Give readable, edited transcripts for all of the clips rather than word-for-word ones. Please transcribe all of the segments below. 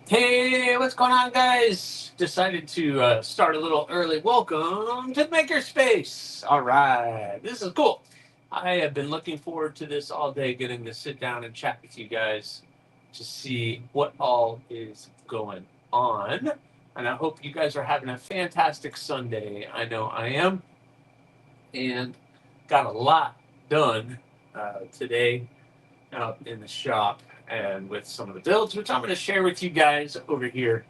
Hey, what's going on, guys? Decided to start a little early. Welcome to the Makerspace. All right, this is cool. I have been looking forward to this all day, getting to sit down and chat with you guys to see what all is going on. And I hope you guys are having a fantastic Sunday. I know I am, and got a lot done today out in the shop and with some of the builds, which I'm going to share with you guys over here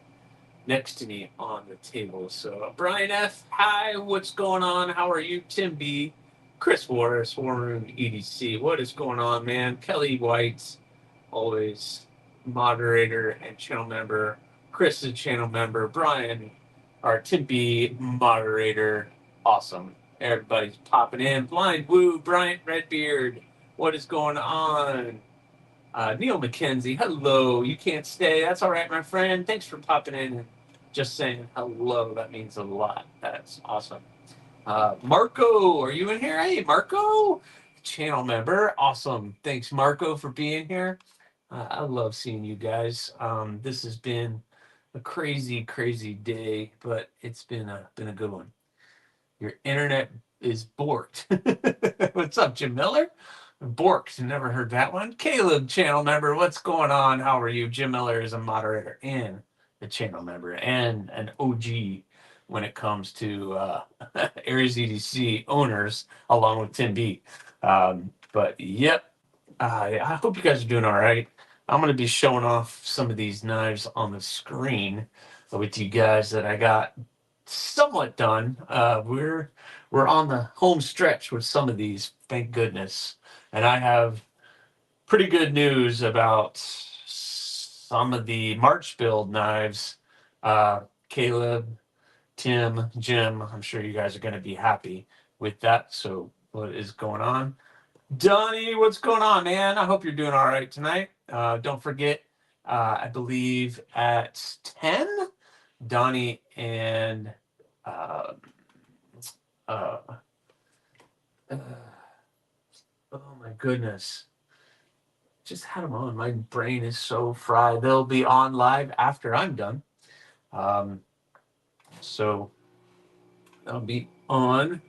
next to me on the table. So, Brian F., hi, what's going on? How are you? Tim B., Chris Warris, War Room EDC, what is going on, man? Kelly White, always moderator and channel member. Chris is channel member. Brian, our Tim B., moderator. Awesome. Everybody's popping in. Blind Woo, Bryant Redbeard, what is going on? Neil McKenzie, hello. You can't stay. That's all right, my friend. Thanks for popping in and just saying hello. That means a lot. That's awesome. Marco, are you in here? Hey, Marco, channel member. Awesome. Thanks, Marco, for being here. I love seeing you guys. This has been a crazy, crazy day, but it's been a good one. Your internet is borked. What's up, Jim Miller? Borked, never heard that one. Caleb, channel member, what's going on? How are you? Jim Miller is a moderator and a channel member and an OG when it comes to AriesEDC owners, along with Tim B. But yep, I hope you guys are doing all right. I'm going to be showing off some of these knives on the screen with you guys that I got somewhat done. We're on the home stretch with some of these, thank goodness. And I have pretty good news about some of the March build knives. Caleb, Tim, Jim, I'm sure you guys are going to be happy with that. So, what is going on? Donnie, what's going on, man? I hope you're doing all right tonight. Don't forget, I believe at 10, Donnie and uh, uh, uh, oh my goodness. Just had them on. My brain is so fried. They'll be on live after I'm done. Um, so they'll be on.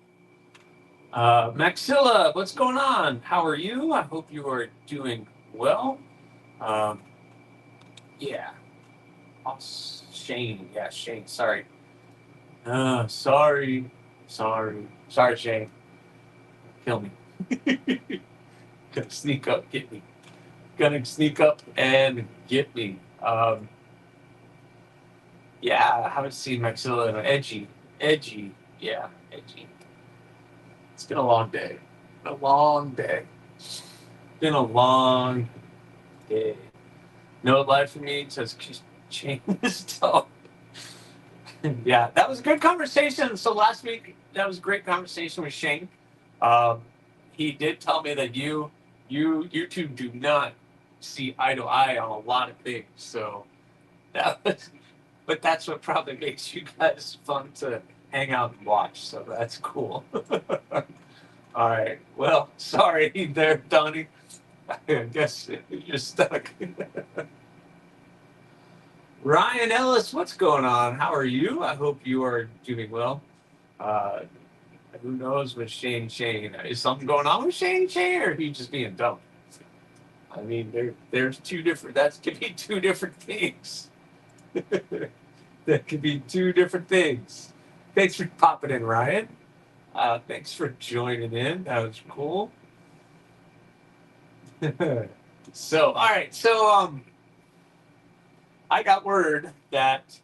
Maxilla, what's going on? How are you? I hope you are doing well. Um, yeah. Oh, Shane. Yeah, Shane. Sorry. Sorry, Shane. Kill me. Gonna sneak up, get me. Gonna sneak up and get me. Yeah, I haven't seen Maxilla in edgy. Yeah, edgy. It's been a long day. A long day. Been a long day. No life for me says change this dog. Yeah, that was a good conversation. So last week, that was a great conversation with Shane. Um, he did tell me that you two do not see eye to eye on a lot of things. So that was, but that's what probably makes you guys fun to hang out and watch. So that's cool. All right. Well, sorry there, Donnie. I guess you're stuck. Ryan Ellis, what's going on? How are you? I hope you are doing well. Uh, who knows with Shane? Is something going on with Shane, or he just being dumb? I mean, there's two different. That could be two different things. That could be two different things. Thanks for popping in, Ryan. Thanks for joining in. That was cool. So, all right. So, I got word that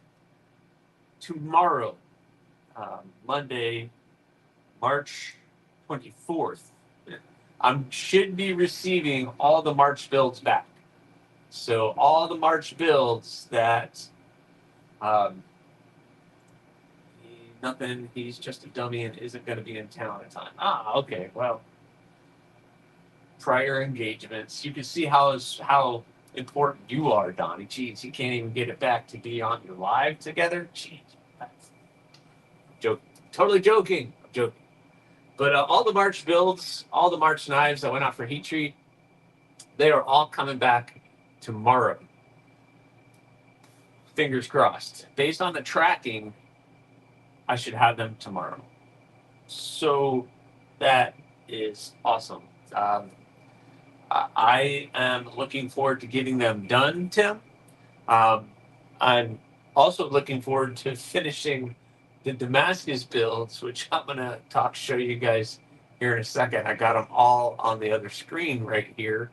tomorrow, Monday, March 24th, I should be receiving all the March builds back. So all the March builds that nothing, he's just a dummy and isn't going to be in town in time. Okay. Well, prior engagements. You can see how important you are, Donnie. Jeez, you can't even get it back to be on your live together. Jeez, joking. Totally joking. I'm joking. But all the March builds, all the March knives that went out for heat treat, they are all coming back tomorrow. fingers crossed. Based on the tracking, I should have them tomorrow. So that is awesome. I am looking forward to getting them done, Tim. I'm also looking forward to finishing the Damascus builds, which I'm going to show you guys here in a second. I got them all on the other screen right here.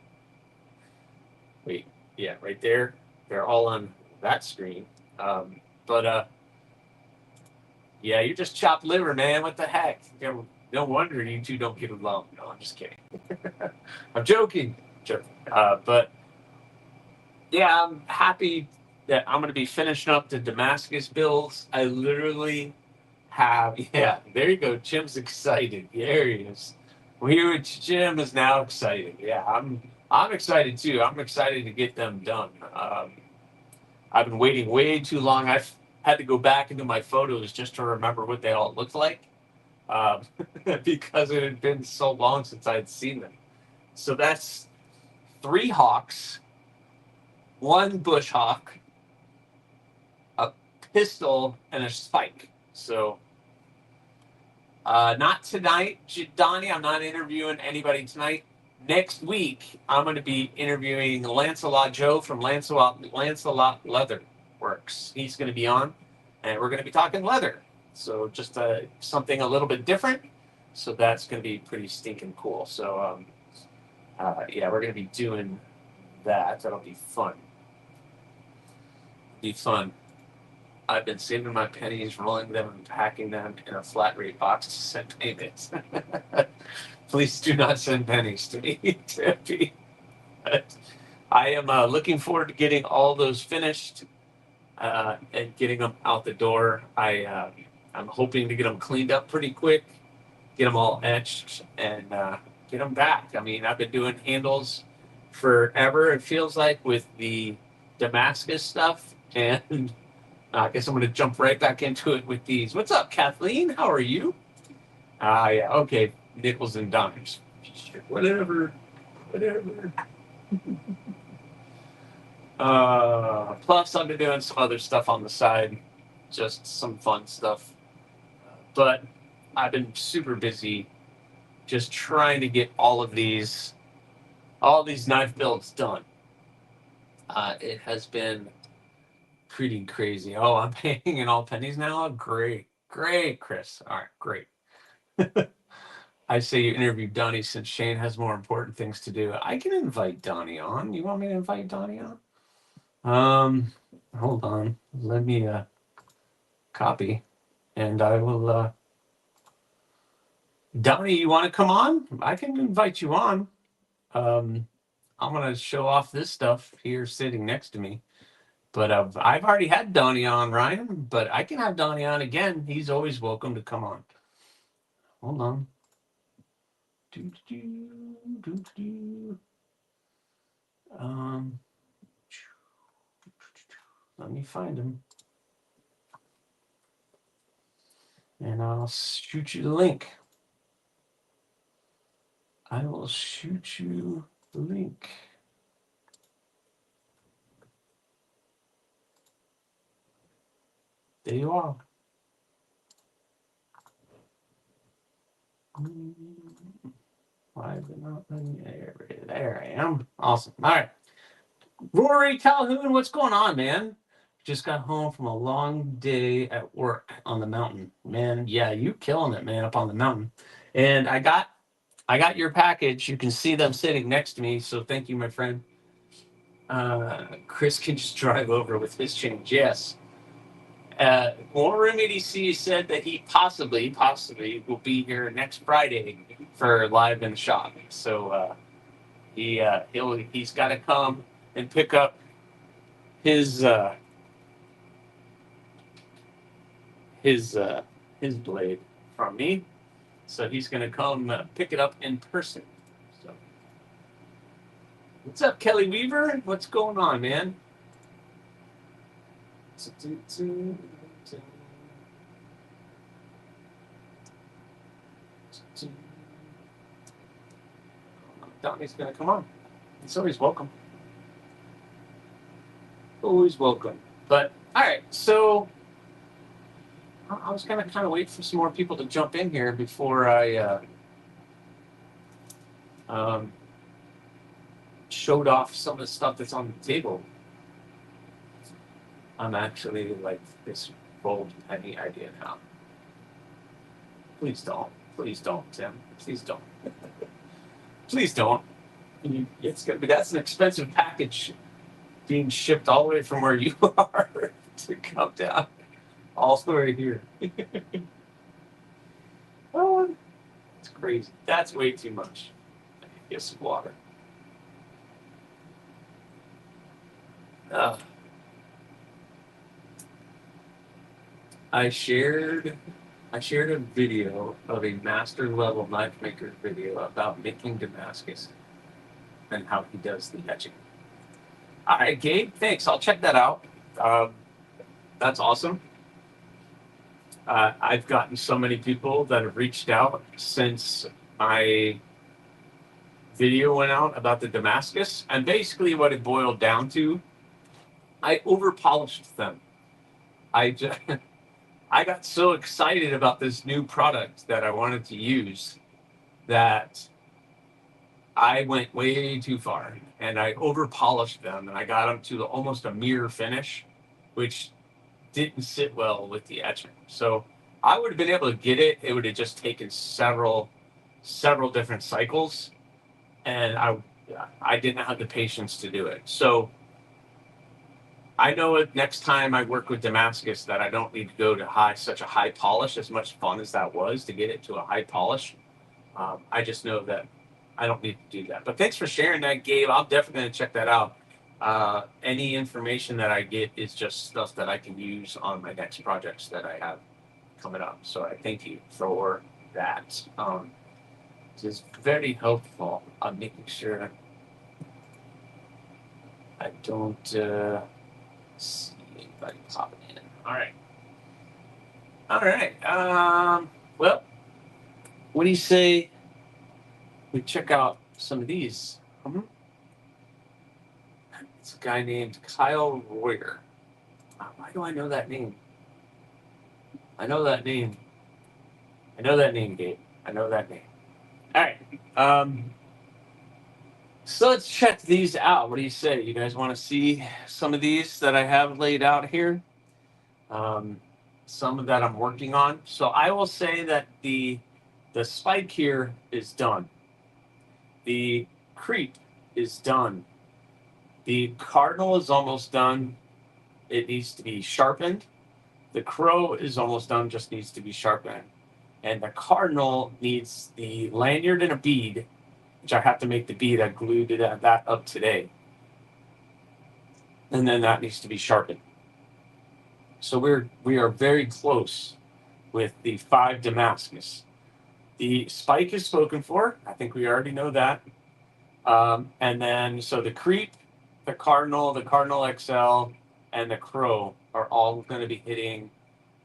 Wait, yeah, right there. They're all on that screen. But yeah, you're just chopped liver, man. What the heck? No wonder you two don't get along. No, I'm just kidding. I'm joking. But yeah, I'm happy that I'm going to be finishing up the Damascus builds. I literally have, yeah, there you go. Jim's excited. There he is. Jim is now excited. Yeah, I'm excited too. I'm excited to get them done. I've been waiting way too long. I've had to go back into my photos just to remember what they all looked like, because it had been so long since I'd seen them. So that's 3 hawks, 1 bush hawk, a pistol, and a spike. So not tonight, Donnie. I'm not interviewing anybody tonight. Next week, I'm going to be interviewing Lancelot Joe from Lancelot Leather Works. He's going to be on, and we're going to be talking leather. So just something a little bit different. So that's going to be pretty stinking cool. So yeah, we're going to be doing that. That'll be fun. I've been saving my pennies, rolling them, and packing them in a flat rate box to send payments. Please do not send pennies to me, Tippy. I am looking forward to getting all those finished and getting them out the door. I'm hoping to get them cleaned up pretty quick, get them all etched, and get them back. I mean, I've been doing handles forever, it feels like, with the Damascus stuff, and I guess I'm going to jump right back into it with these. What's up, Kathleen? How are you? Yeah, okay. Nickels and dimes. Whatever. Plus, I've been doing some other stuff on the side. Just some fun stuff. But I've been super busy just trying to get all these knife builds done. It has been pretty crazy. Oh, I'm paying in all pennies now? Great, Chris. All right, great. I say you interview Donnie since Shane has more important things to do. I can invite Donnie on. You want me to invite Donnie on? Hold on. Let me copy, and I will. Donnie, you want to come on? I can invite you on. I'm gonna show off this stuff here, sitting next to me. But I've already had Donnie on, Ryan. But I can have Donnie on again. He's always welcome to come on. Hold on. Let me find him. And I'll shoot you the link. I will shoot you the link. There you are. Why is it not letting me? There I am. Awesome. All right. Rory Calhoun, what's going on, man? Just got home from a long day at work on the mountain. Man, yeah, you killing it, man, up on the mountain. And I got your package. You can see them sitting next to me, so thank you, my friend. Chris can just drive over with his change. Yes. More Room EDC said that he possibly will be here next Friday for Live in the Shop. So he's got to come and pick up his blade from me. So he's going to come pick it up in person. So, what's up, Kelly Weaver? What's going on, man? Donnie's going to come on. He's always welcome. Always welcome. But All right, so I was gonna kind of wait for some more people to jump in here before I um, showed off some of the stuff that's on the table. I'm actually like this bold penny idea now. Please don't, Tim. Please don't. Please don't. It's gonna be that's an expensive package being shipped all the way from where you are to come down all the way here. Oh, it's crazy. That's way too much. I need to get some water. Uh, I shared a video of a master level knife maker video about making Damascus and how he does the etching. All right, Gabe, thanks. I'll check that out. That's awesome. I've gotten so many people that have reached out since my video went out about the Damascus, and basically what it boiled down to, I over polished them. I just, I got so excited about this new product that I wanted to use that I went way too far, and I over polished them, and I got them to almost a mirror finish, which didn't sit well with the etching. So I would have been able to get it. It would have just taken several different cycles, and I didn't have the patience to do it. So I know it next time I work with Damascus that I don't need to go to such a high polish. As much fun as that was to get it to a high polish, I just know that I don't need to do that. But thanks for sharing that, Gabe. I'm definitely going to check that out. Any information that I get is just stuff that I can use on my next projects that I have coming up. So I thank you for that. It is very helpful on making sure I don't see anybody popping in. All right. All right. Well, what do you say we check out some of these? It's a guy named Kyle Royer. Why do I know that name? I know that name. I know that name, Gabe. I know that name. All right. So let's check these out. What do you say? You guys want to see some of these that I have laid out here? Some of that I'm working on. So I will say that the spike here is done. The creep is done. The cardinal is almost done. It needs to be sharpened. The crow is almost done, just needs to be sharpened. And the cardinal needs the lanyard and a bead, which I have to make the bead. I glued that up today. And then that needs to be sharpened. So we are very close with the 5 Damascus. The spike is spoken for. I think we already know that. And then, so the creep, the Cardinal XL, and the Crow are all going to be hitting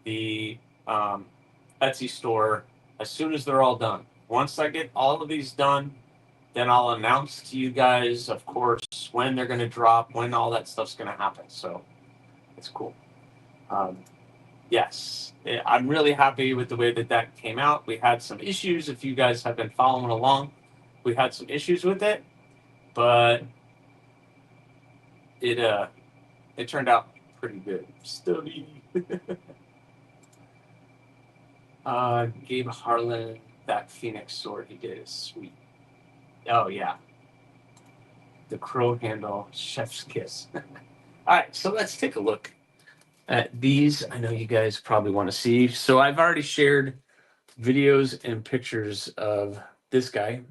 the Etsy store as soon as they're all done. Once I get all of these done, then I'll announce to you guys, of course, when they're going to drop, when all that stuff's going to happen. So it's cool. Yes, I'm really happy with the way that came out. We had some issues. If you guys have been following along, we had some issues with it, but it turned out pretty good. Stubby. Gabe Harlan, that Phoenix sword he did is sweet. Oh yeah, the crow handle, chef's kiss. All right, so let's take a look at these. I know you guys probably want to see. So I've already shared videos and pictures of this guy,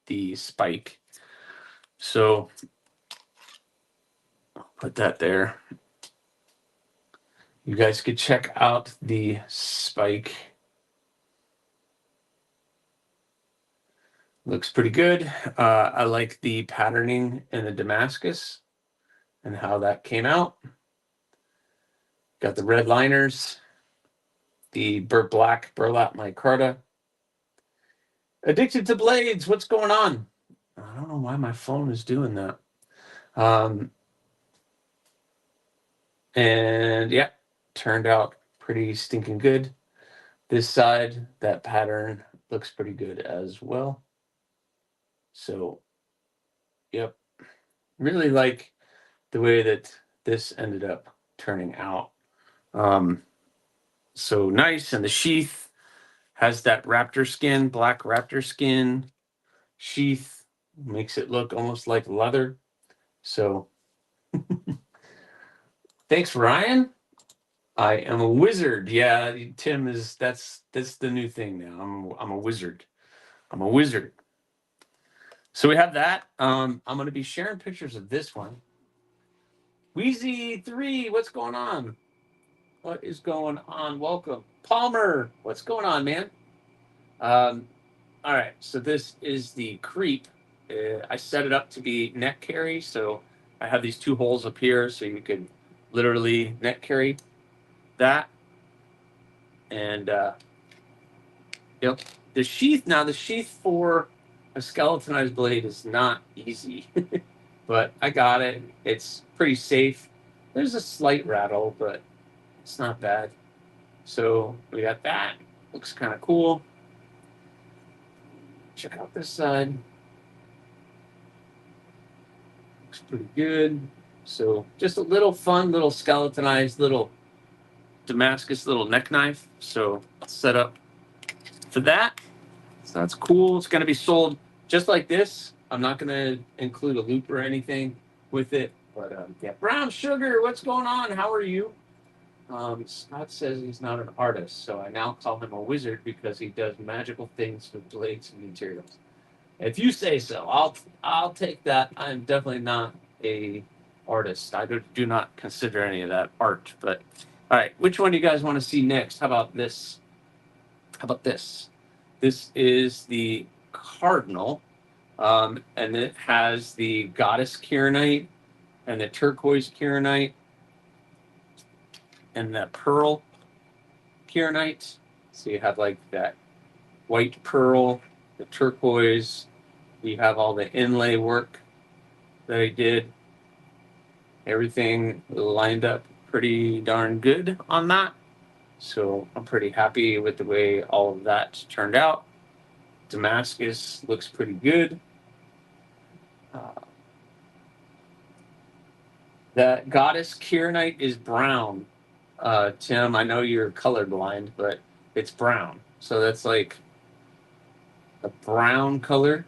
the spike. So I'll put that there. You guys could check out the spike. Looks pretty good. I like the patterning in the Damascus and how that came out. Got the red liners, the black burlap micarta. Addicted to blades. What's going on? I don't know why my phone is doing that. And yeah, turned out pretty stinking good. This side, that pattern looks pretty good as well. So, yep, really like the way that this ended up turning out. So nice, and the sheath has that raptor skin, black raptor skin sheath, makes it look almost like leather. So thanks, Ryan. I am a wizard. Yeah, Tim is that's the new thing now. I'm a wizard. I'm a wizard. So we have that. I'm going to be sharing pictures of this one. Wheezy3, what's going on? What is going on? Welcome. Palmer, what's going on, man? All right, so this is the creep. I set it up to be neck carry, so I have these two holes up here, so you could literally neck carry that. And yep, the sheath. Now the sheath for a skeletonized blade is not easy, but I got it. It's pretty safe. There's a slight rattle, but it's not bad. So we got that. Looks kind of cool. Check out this side. Looks pretty good. So just a little fun, little skeletonized, little Damascus little neck knife. So set up for that. So that's cool. It's going to be sold just like this. I'm not going to include a loop or anything with it. But yeah, Brown Sugar, what's going on? How are you? Scott says he's not an artist, so I now call him a wizard because he does magical things with blades and materials. If you say so, I'll take that. I'm definitely not a artist. I do not consider any of that art. But all right, which one do you guys want to see next? How about this? How about this? This is the Cardinal, and it has the Goddess Kieranite and the Turquoise Kieranite and the Pearl Kieranite. So you have like that white pearl, the turquoise. You have all the inlay work that I did. Everything lined up pretty darn good on that. So I'm pretty happy with the way all of that turned out. Damascus looks pretty good. The Goddess Kieranite is brown. Tim, I know you're colorblind, but it's brown. So that's like a brown color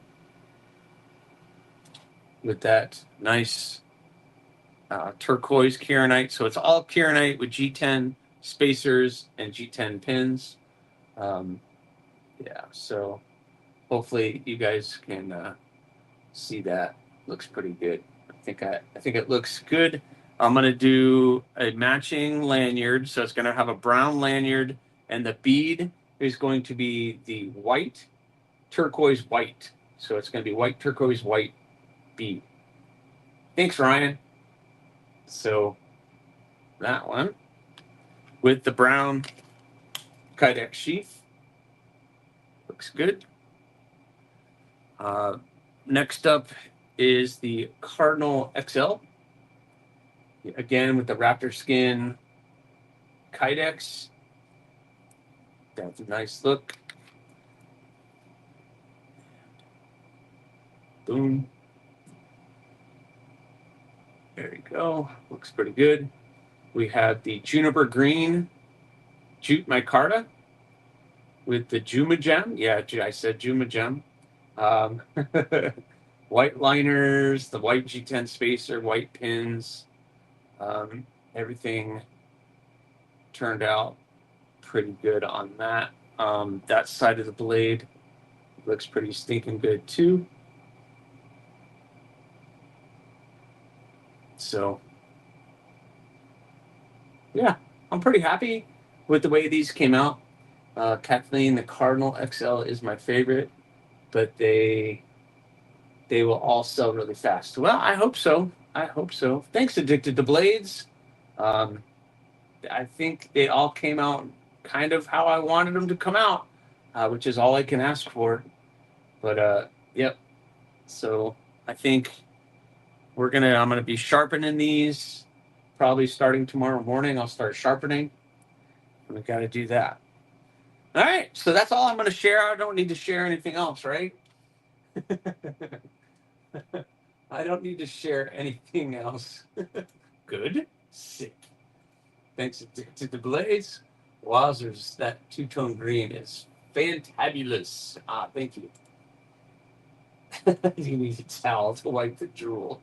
with that nice turquoise Kieranite. So it's all Kieranite with G10 spacers and G10 pins. Yeah, so hopefully you guys can see that. Looks pretty good. I think it looks good. I'm gonna do a matching lanyard, so it's gonna have a brown lanyard, and the bead is going to be the white, turquoise white. So it's gonna be white, turquoise white bead. Thanks, Ryan. So that one with the brown Kydex sheath looks good. Next up is the Cardinal XL. Again, with the raptor skin Kydex. That's a nice look. Boom. There you go. Looks pretty good. We have the Juniper Green Jute Micarta with the Juma Gem. Yeah, I said Juma Gem. White liners, the white G10 spacer, white pins. Everything turned out pretty good on that. That side of the blade looks pretty stinking good too. So, yeah, I'm pretty happy with the way these came out. Kathleen, the Cardinal XL is my favorite, but they will all sell really fast. Well, I hope so. I hope so. Thanks, Addicted to Blades. I think they all came out kind of how I wanted them to come out, which is all I can ask for. But yep. So I think I'm gonna be sharpening these probably starting tomorrow morning, I'll start sharpening. We got to do that. All right, so that's all I'm going to share. I don't need to share anything else, right? I don't need to share anything else. Good. Sick. Thanks to the Blades. Wowzers, that two-tone green is fantabulous. Thank you. You need a towel to wipe the drool.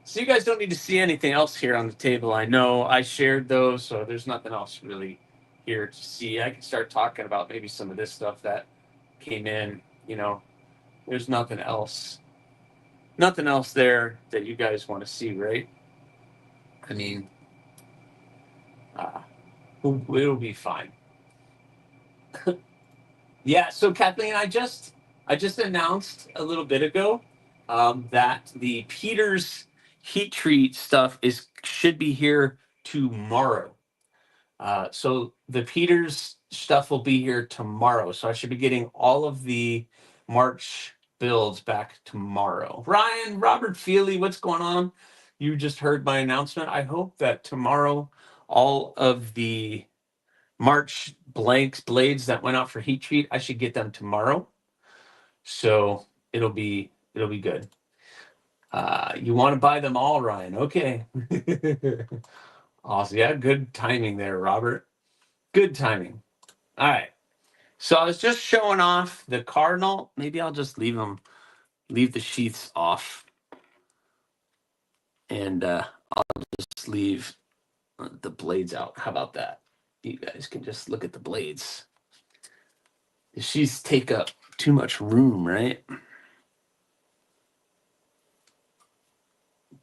So you guys don't need to see anything else here on the table. I know I shared those, so there's nothing else really here to see. I can start talking about maybe some of this stuff that came in. There's nothing else there that you guys want to see, right? I mean, it'll be fine. Yeah. So Kathleen, I just announced a little bit ago that the Peters heat treat stuff should be here tomorrow. So the Peters stuff will be here tomorrow. So I should be getting all of the March builds back tomorrow. Ryan, Robert Feely, what's going on? You just heard my announcement. I hope that tomorrow all of the March blades that went out for heat treat, I should get them tomorrow. So it'll be good. You want to buy them all, Ryan? Okay. Awesome. Yeah, good timing there, Robert. Good timing. All right. So I was just showing off the Cardinal. Maybe I'll just leave the sheaths off. And I'll just leave the blades out. How about that? You guys can just look at the blades. The sheaths take up too much room, right?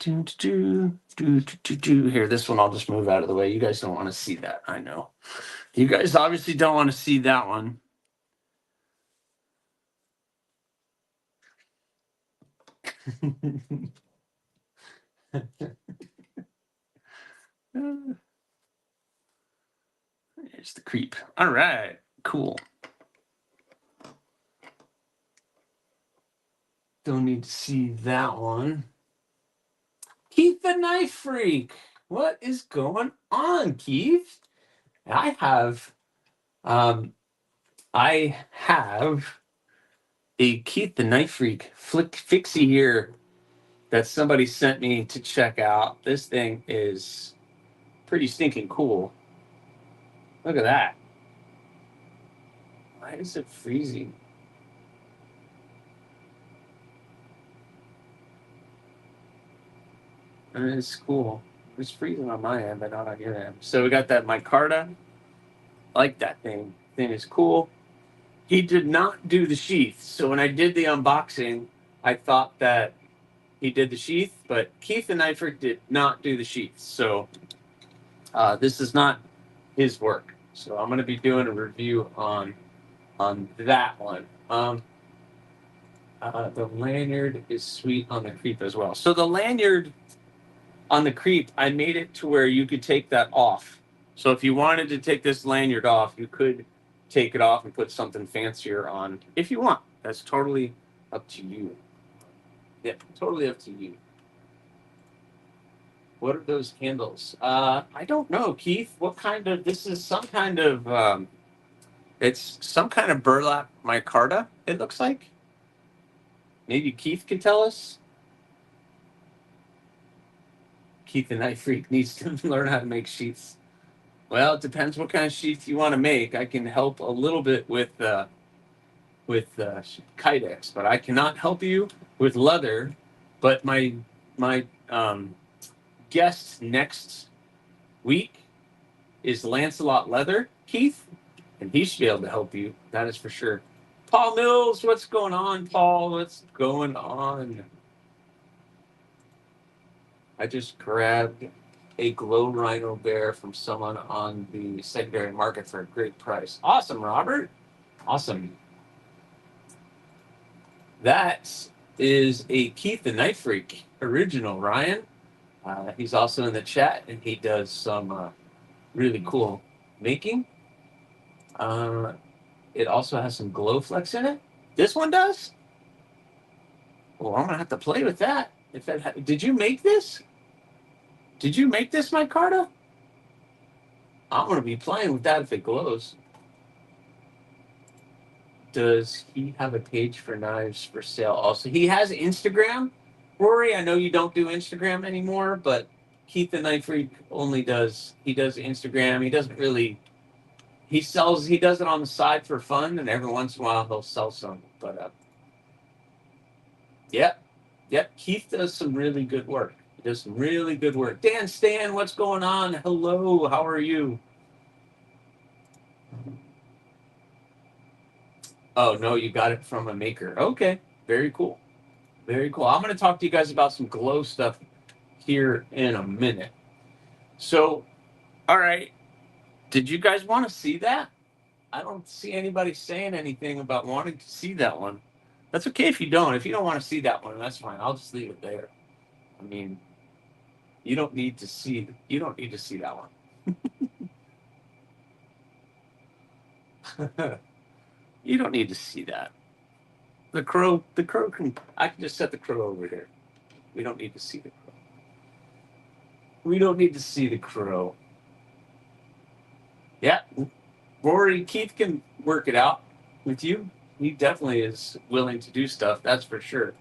Here, this one I'll just move out of the way. You guys don't want to see that. I know. You guys obviously don't want to see that one. There's the creep. All right, cool. Don't need to see that one. Keith the Knife Freak. What is going on, Keith? I have a Keith the Knife Freak fixie here that somebody sent me to check out. This thing is pretty stinking cool. Look at that. Why is it freezing? It's cool. It's freezing on my end, but not on your end. So we got that micarta. Like that thing. Thing is cool. He did not do the sheath. So when I did the unboxing, I thought that he did the sheath, but Keith the Knife Freak did not do the sheath. So this is not his work. So I'm going to be doing a review on that one. The lanyard is sweet on the creep as well. So the lanyard on the creep, I made it to where you could take that off. So if you wanted to take this lanyard off, you could take it off and put something fancier on if you want. That's totally up to you. Yeah, totally up to you. What are those handles? I don't know, Keith. What kind of, this is some kind of, it's some kind of burlap micarta, it looks like. Maybe Keith can tell us. Keith the Knife Freak needs to learn how to make sheaths. Well, it depends what kind of sheath you want to make. I can help a little bit with Kydex, but I cannot help you with leather. But my guest next week is Lancelot Leather, Keith, and he should be able to help you. That is for sure. Paul Mills, what's going on, Paul? What's going on? I just grabbed a glow rhino bear from someone on the secondary market for a great price. Awesome, Robert. Awesome. That is a Keith the Knife Freak original, Ryan. He's also in the chat, and he does some really cool making. It also has some glow flecks in it. This one does? Well, I'm going to have to play with that. Did you make this? Did you make this micarta? I'm going to be playing with that if it glows. Does he have a page for knives for sale also? He has Instagram. Rory, I know you don't do Instagram anymore, but Keith the Knife Freak only does, he does Instagram. He doesn't really, he does it on the side for fun, and every once in a while he'll sell some. But yeah, Keith does some really good work. He does some really good work. Dan Stan, what's going on? Hello, how are you? Oh, no, you got it from a maker. Okay, very cool. Very cool. I'm going to talk to you guys about some glow stuff here in a minute. So, all right. Did you guys want to see that? I don't see anybody saying anything about wanting to see that one. That's okay if you don't. If you don't want to see that one, that's fine. I'll just leave it there. I mean, you don't need to see that one. You don't need to see that. The crow I can just set the crow over here. We don't need to see the crow. We don't need to see the crow. Yeah, Rory, Keith can work it out with you. He definitely is willing to do stuff, that's for sure.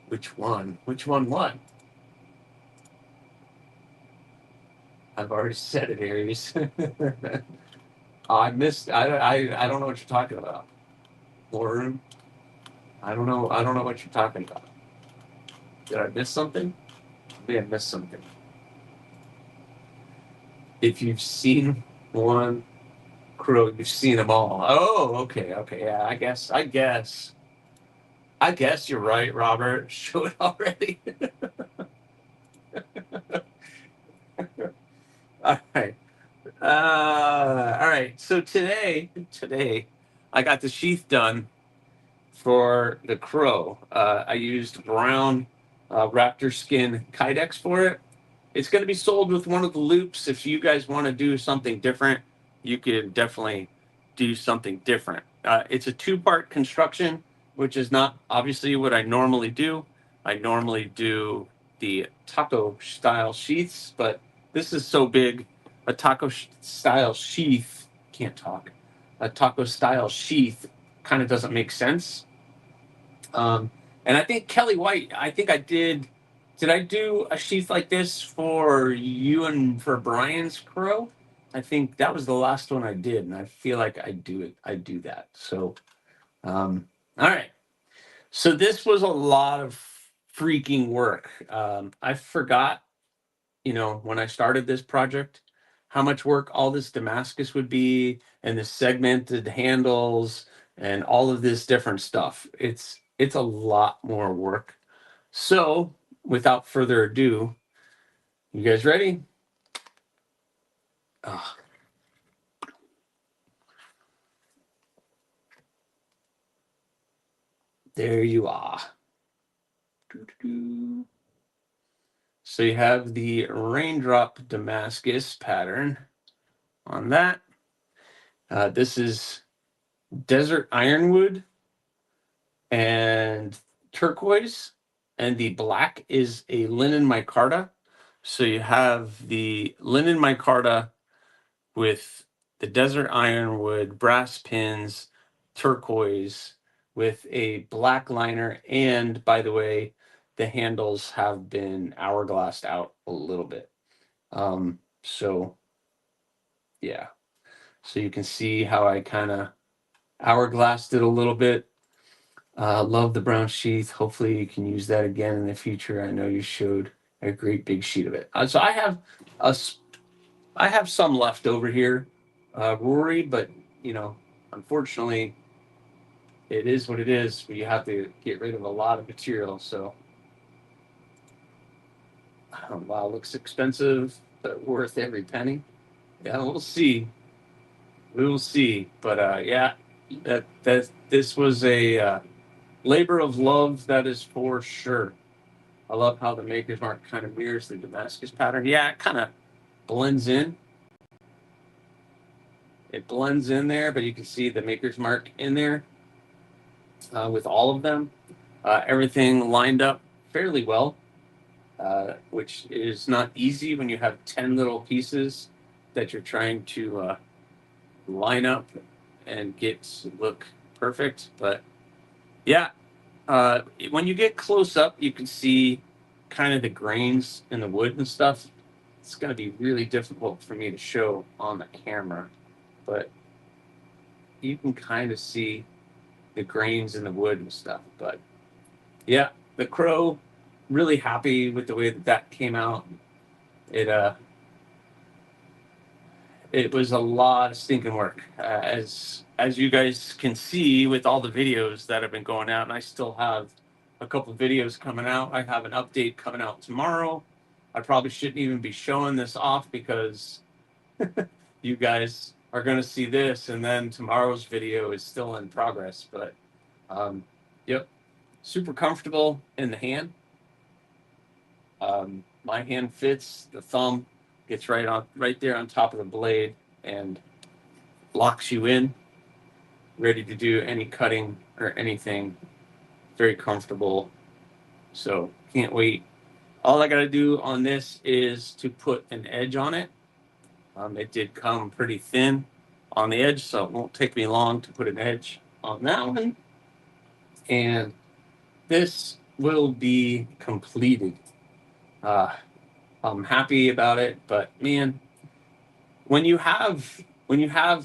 Which one? Which one what? I've already said it, Aries. I missed, I don't know what you're talking about. War room? I don't know what you're talking about. Did I miss something? Maybe I missed something. If you've seen one crow, you've seen them all. Oh, okay, yeah, I guess you're right, Robert. Show it already. All right. All right. So today, I got the sheath done for the crow. I used brown raptor skin kydex for it. It's going to be sold with one of the loops. If you guys want to do something different, you could definitely do something different. It's a two-part construction, which is not obviously what I normally do. I normally do the taco style sheaths, but this is so big, a taco style sheath, can't talk, a taco style sheath kind of doesn't make sense. And I think Kelly White, I think I did I do a sheath like this for you and for Brian's crow? I think that was the last one I did, and I feel like I do that. So, all right. So this was a lot of freaking work. I forgot, when I started this project, how much work all this Damascus would be, and the segmented handles, and all of this different stuff. It's a lot more work. So, without further ado, you guys ready? Oh. There you are. So you have the raindrop Damascus pattern on that. This is desert ironwood and turquoise, and the black is a linen micarta. So you have the linen micarta with the desert ironwood, brass pins, turquoise, with a black liner. And by the way, the handles have been hourglassed out a little bit. So yeah, so you can see how I kind of hourglassed it a little bit. Love the brown sheath. Hopefully you can use that again in the future. I know you showed a great big sheet of it. So I have some left over here, Rory, but unfortunately, it is what it is. You have to get rid of a lot of material. So, wow, looks expensive, but worth every penny. Yeah, we'll see. We will see. But yeah, this was a labor of love. That is for sure. I love how the Maker's Mark kind of mirrors the Damascus pattern. Yeah, it kind of blends in. It blends in there, but you can see the Maker's Mark in there with all of them. Everything lined up fairly well. which is not easy when you have 10 little pieces that you're trying to line up and get to look perfect. But yeah, when you get close up, you can see kind of the grains in the wood and stuff. It's going to be really difficult for me to show on the camera, but you can kind of see the grains in the wood and stuff. But yeah, the crow, really happy with the way that that came out. It was a lot of stinking work, as you guys can see with all the videos that have been going out, and I still have a couple videos coming out. I have an update coming out tomorrow. I probably shouldn't even be showing this off because you guys are going to see this, and then tomorrow's video is still in progress. But yep, super comfortable in the hand. My hand fits. The thumb gets right there on top of the blade and locks you in, ready to do any cutting or anything. Very comfortable. So can't wait. All I got to do on this is to put an edge on it. It did come pretty thin on the edge, so it won't take me long to put an edge on that one. And this will be completed. I'm happy about it, but man, when you have,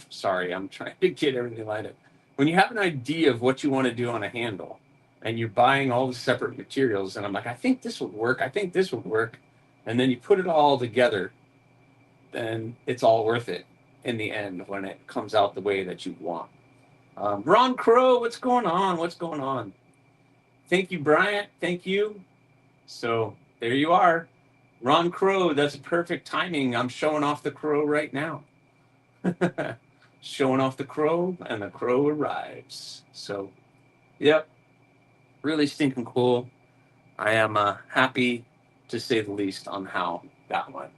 sorry, I'm trying to get everything lined up. When you have an idea of what you want to do on a handle and you're buying all the separate materials, and I'm like, I think this would work. I think this would work. And then you put it all together, then it's all worth it in the end when it comes out the way that you want. Ron Crow, what's going on? What's going on? Thank you, Bryant. Thank you. So there you are. Ron Crow, that's perfect timing. I'm showing off the crow right now. Showing off the crow, and the crow arrives. So, yep, really stinking cool. I am happy, to say the least, on how that one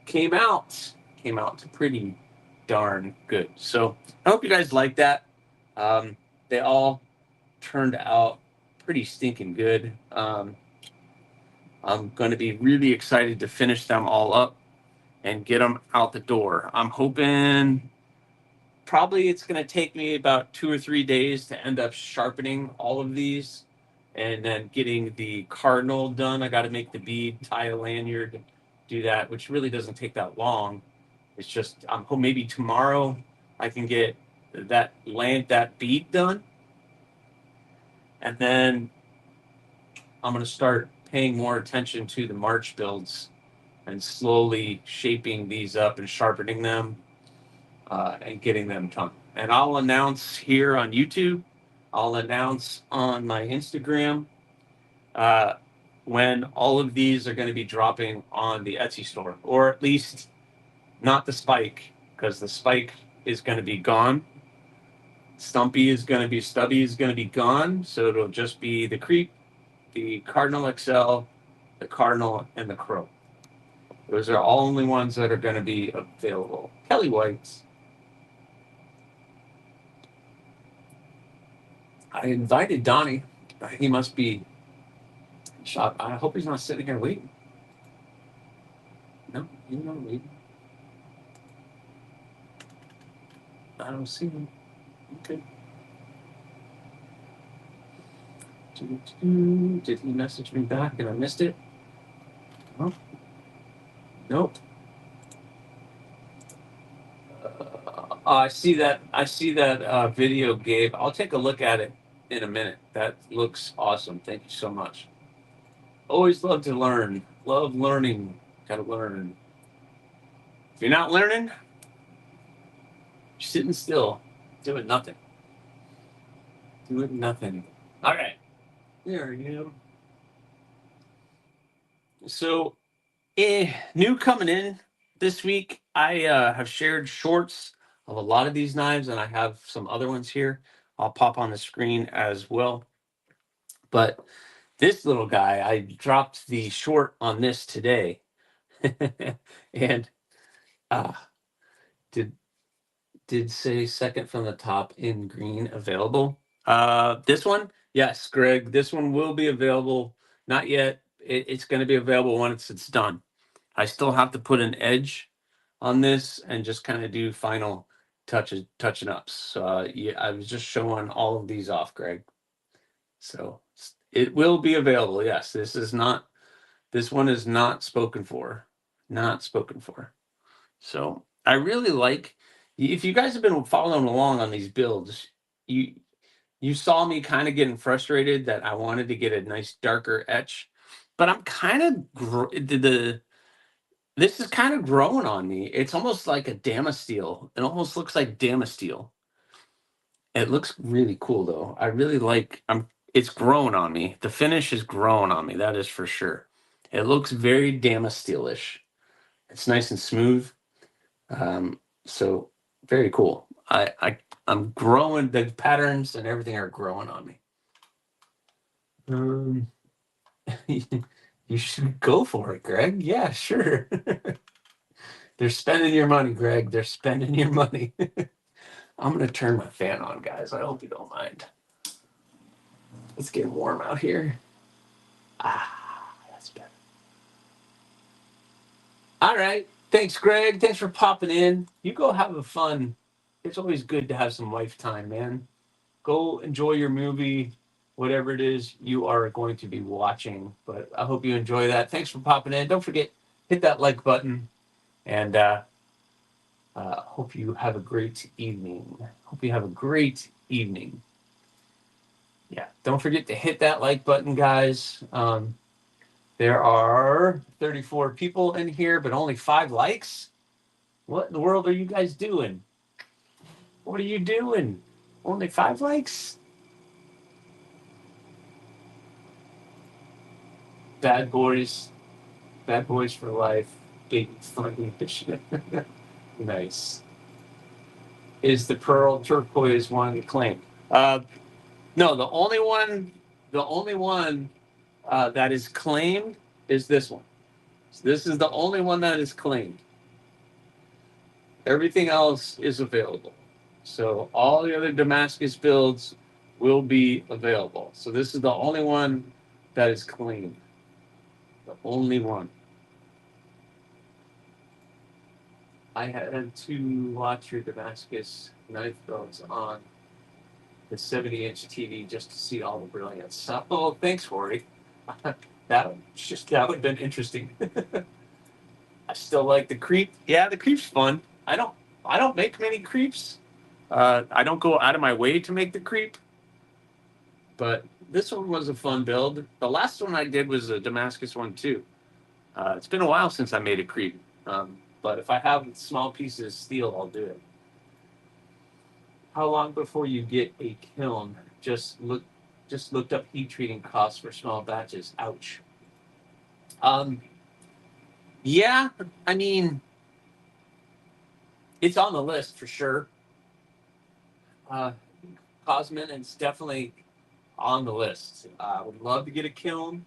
came out. Came out pretty darn good. So I hope you guys like that. They all turned out pretty stinking good. I'm going to be really excited to finish them all up and get them out the door. I'm hoping probably it's going to take me about 2 or 3 days to end up sharpening all of these and then getting the cardinal done. I got to make the bead, tie a lanyard, do that, which really doesn't take that long. It's just I'm hoping maybe tomorrow I can get that bead done, and then I'm going to start paying more attention to the March builds and slowly shaping these up and sharpening them and getting them done. And I'll announce here on YouTube, I'll announce on my Instagram when all of these are going to be dropping on the Etsy store, or at least not the spike, because the spike is going to be gone. Stubby is going to be gone. So it'll just be the Creep, the Cardinal XL, the Cardinal, and the Crow. Those are all only ones that are going to be available. Kelly Whites. I invited Donnie. He must be shot. I hope he's not sitting here waiting. No, he's not waiting. I don't see him. Okay. Did he message me back and I missed it? No. Nope. I see that. Video, Gabe. I'll take a look at it in a minute. That looks awesome. Thank you so much. Always love to learn. Love learning. Gotta learn. If you're not learning, you're sitting still, doing nothing. Doing nothing. All right. There you go. So, new coming in this week, I have shared shorts of a lot of these knives, and I have some other ones here. I'll pop on the screen as well. But this little guy, I dropped the short on this today. And did say second from the top in green available. This one, yes, Greg, this one will be available. Not yet it's going to be available once it's done. I still have to put an edge on this and just kind of do final touching ups. So yeah, I was just showing all of these off, Greg. So it will be available. Yes, this one is not spoken for, not spoken for. So I really like, if you guys have been following along on these builds, you saw me kind of getting frustrated that I wanted to get a nice darker etch, but I'm kind of this is kind of growing on me. It's almost like a Damasteel. It almost looks like Damasteel. It looks really cool though. I really like. It's growing on me. The finish is growing on me. That is for sure. It looks very Damasteelish. It's nice and smooth. So very cool. I'm growing. The patterns and everything are growing on me. You should go for it, Greg. Yeah, sure. They're spending your money, Greg. They're spending your money. I'm going to turn my fan on, guys. I hope you don't mind. It's getting warm out here. That's better. All right. Thanks, Greg. Thanks for popping in. You go have a fun. It's always good to have some wife time, man. Go enjoy your movie, whatever it is you are going to be watching. But I hope you enjoy that. Thanks for popping in. Don't forget, hit that like button. And hope you have a great evening. Hope you have a great evening. Yeah, don't forget to hit that like button, guys. There are 34 people in here, but only 5 likes. What in the world are you guys doing? What are you doing? Only 5 likes? Bad boys for life. Big funny shit. Nice. Is the pearl turquoise one claimed? No, the only one that is claimed is this one. So this is the only one that is claimed. Everything else is available. So all the other Damascus builds will be available. So this is the only one that is claimed. The only one. I had to watch your Damascus knife builds on the 70-inch TV just to see all the brilliance. Oh, thanks, Rory. that would have been interesting. I still like the creep. Yeah, the creep's fun. I don't make many creeps. I don't go out of my way to make the creep. But this one was a fun build. The last one I did was a Damascus one too. It's been a while since I made a creep. But if I have small pieces of steel, I'll do it. How long before you get a kiln? Just looked up heat treating costs for small batches. Ouch. Yeah, I mean, it's on the list for sure. Cosmin, it's definitely on the list. I would love to get a kiln,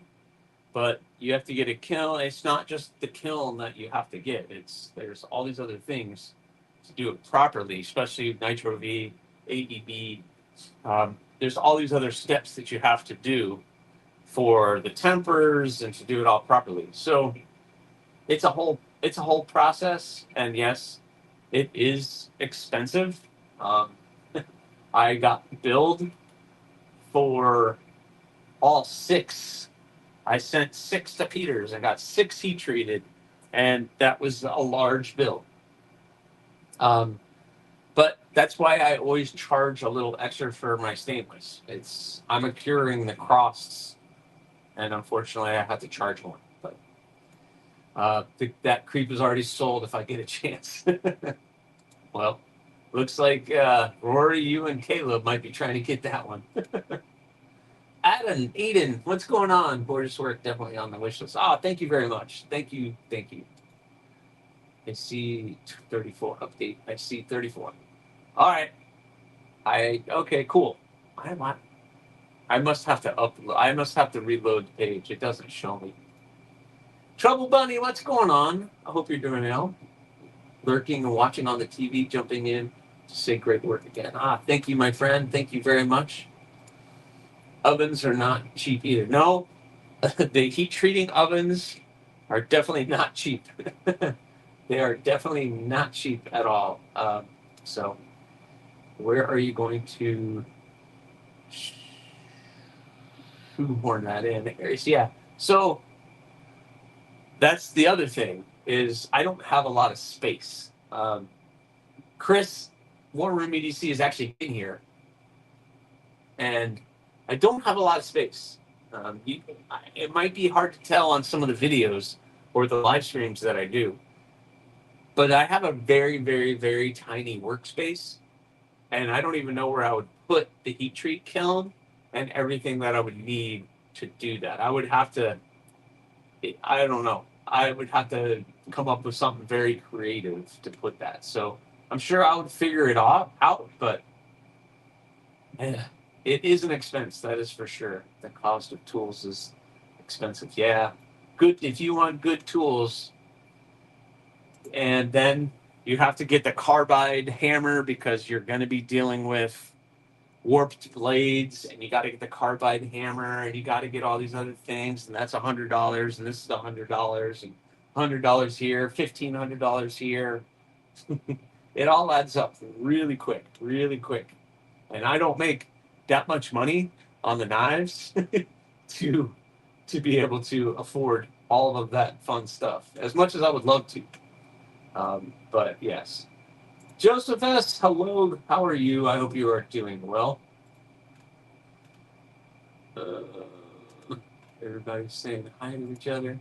but you have to get a kiln. It's not just the kiln that you have to get. There's all these other things to do it properly, especially Nitro V, AEB. There's all these other steps that you have to do for the tempers and to do it all properly. So it's a whole process, and yes, it is expensive. I got billed for all 6. I sent 6 to Peters. I got 6 heat treated, and that was a large bill. But that's why I always charge a little extra for my stainless. I'm accruing the costs, and unfortunately, I have to charge more. But that creep is already sold if I get a chance. Well, looks like Rory, you and Caleb might be trying to get that one. Adam, Eden, what's going on? Gorgeous work, definitely on the wish list. Oh, thank you very much. Thank you. I see 34 update. I see 34. All right. Okay, cool. I must have to upload. I must have to reload the page. It doesn't show me. Trouble Bunny, what's going on? I hope you're doing well. Lurking and watching on the TV, jumping in to say great work again. Thank you, my friend. Thank you very much. Ovens are not cheap either. No, the heat treating ovens are definitely not cheap. They are definitely not cheap at all. So where are you going to shoehorn that in? Yeah. So that's the other thing is I don't have a lot of space. Chris, War Room EDC is actually in here, and I don't have a lot of space. It might be hard to tell on some of the videos or the live streams that I do, but I have a very, very, very tiny workspace, and I don't even know where I would put the heat treat kiln and everything that I would need to do that. I would have to, I don't know, I would have to come up with something very creative to put that. So I'm sure I would figure it out, but it is an expense, that is for sure. The cost of tools is expensive. Yeah, good if you want good tools, and then you have to get the carbide hammer because you're going to be dealing with warped blades, and you got to get the carbide hammer, and you got to get all these other things, and that's $100, and this is $100, and $100 here, $1,500 here. It all adds up really quick, really quick. And I don't make that much money on the knives to be able to afford all of that fun stuff as much as I would love to. But yes, Joseph S. Hello, how are you? I hope you are doing well. Everybody's saying hi to each other.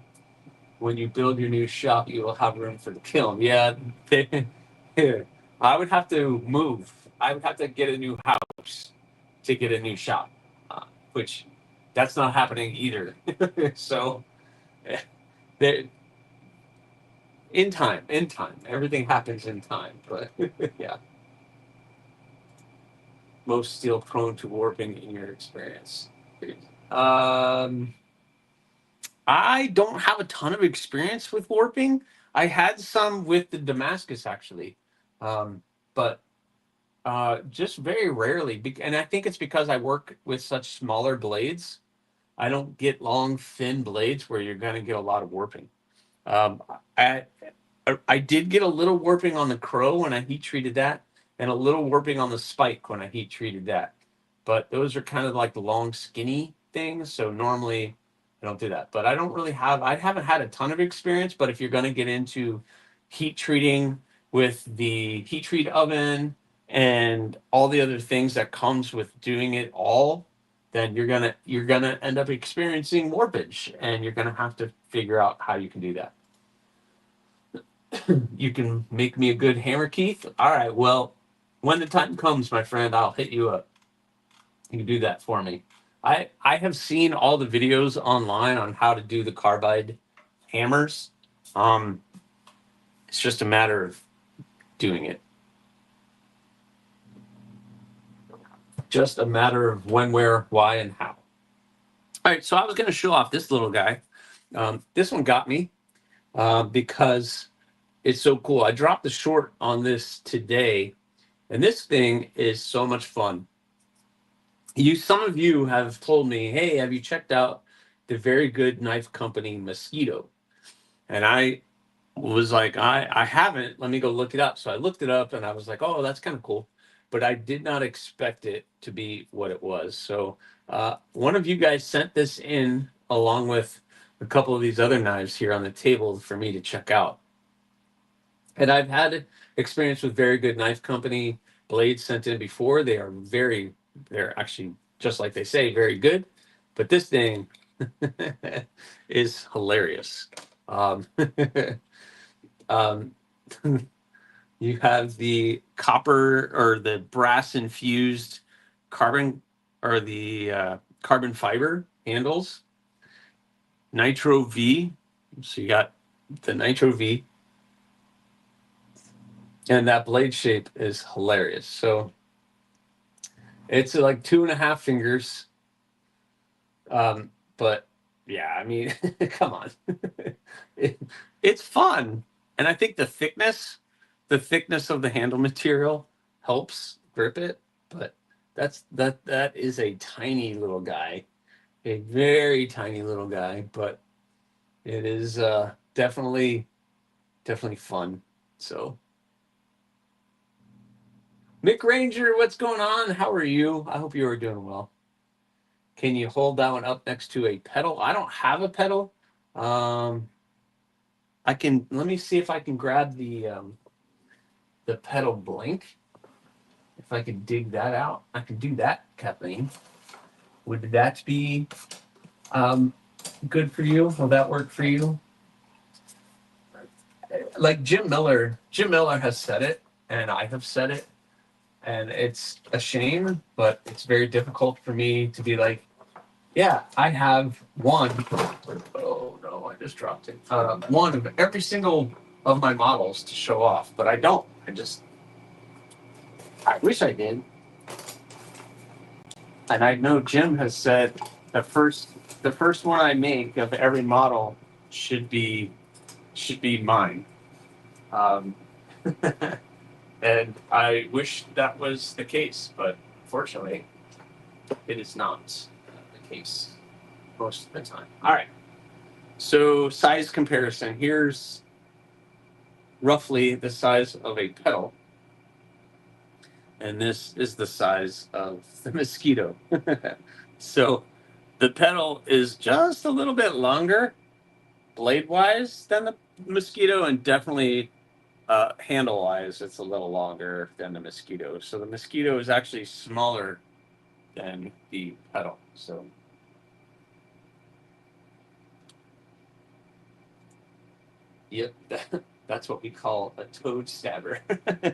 When you build your new shop, you will have room for the kiln. Yeah, I would have to move. I would have to get a new house to get a new shop, which that's not happening either. So, there, in time, everything happens in time. But yeah, most steel prone to warping in your experience. Um, I don't have a ton of experience with warping. I had some with the Damascus actually, but just very rarely. And I think it's because I work with such smaller blades. I don't get long, thin blades where you're going to get a lot of warping. Um, I I did get a little warping on the Crow when I heat treated that, and a little warping on the Spike when I heat treated that. But those are kind of like the long, skinny things. So normally I don't do that. But I haven't had a ton of experience. But if you're going to get into heat treating with the heat treat oven and all the other things that comes with doing it all, then you're gonna end up experiencing warpage, and you're gonna have to figure out how you can do that. You can make me a good hammer, Keith. All right. Well, when the time comes, my friend, I'll hit you up. You can do that for me. I have seen all the videos online on how to do the carbide hammers. Um, it's just a matter of doing it. Just a matter of when, where, why, and how. All right. So I was going to show off this little guy. This one got me because it's so cool. I dropped the short on this today, and this thing is so much fun. Some of you have told me, hey, have you checked out the very good knife company Mosquito? And I was like, I haven't. Let me go look it up. So I looked it up, and I was like, oh, that's kind of cool. But I did not expect it to be what it was. So one of you guys sent this in along with a couple of these other knives here on the table for me to check out. And I've had experience with very good knife company blades sent in before. They're actually, just like they say, very good. But this thing is hilarious. Um, um, you have the copper or the brass infused carbon or the carbon fiber handles, Nitro V. So you got the Nitro V. And that blade shape is hilarious. So it's like 2.5 fingers. But yeah, I mean, come on. It's fun. And I think the thickness of the handle material helps grip it. But that is a tiny little guy. a very tiny little guy, but it is definitely fun. So, Mick Ranger, what's going on? How are you? I hope you are doing well. Can you hold that one up next to a pedal? I don't have a pedal. I can. Let me see if I can grab the pedal blank. If I can dig that out, I can do that, Kathleen. Would that be um, good for you? Will that work for you? Like Jim Miller has said it, and I have said it, and it's a shame, but it's very difficult for me to be like, yeah, I have one. Oh no, I just dropped it. One of every single of my models to show off, but I don't. I wish I did. And I know Jim has said the first one I make of every model should be mine. Um, and I wish that was the case, but unfortunately, it is not the case most of the time. All right. So size comparison. Here's roughly the size of a pedal, and this is the size of the mosquito. So the pedal is just a little bit longer blade wise than the mosquito, and definitely handle wise it's a little longer than the mosquito. So the mosquito is actually smaller than the pedal. So yep, that's what we call a toad stabber.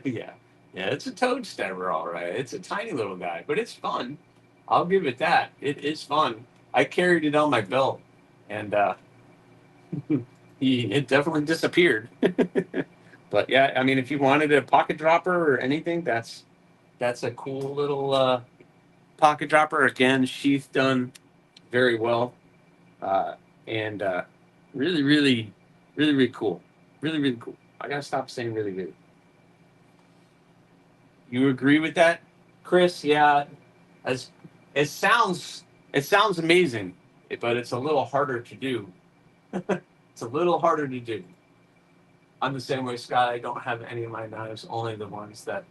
Yeah, it's a toad stabber, all right. It's a tiny little guy, but it's fun. I'll give it that. It is fun. I carried it on my belt, and it definitely disappeared. But yeah, I mean, if you wanted a pocket dropper or anything, that's a cool little pocket dropper. Again, sheath done very well, uh, and really, really, really, really cool. Really, really cool. I gotta stop saying really, really. You agree with that, Chris? Yeah. As it sounds amazing, but it's a little harder to do. It's a little harder to do. I'm the same way, Scott. I don't have any of my knives, only the ones that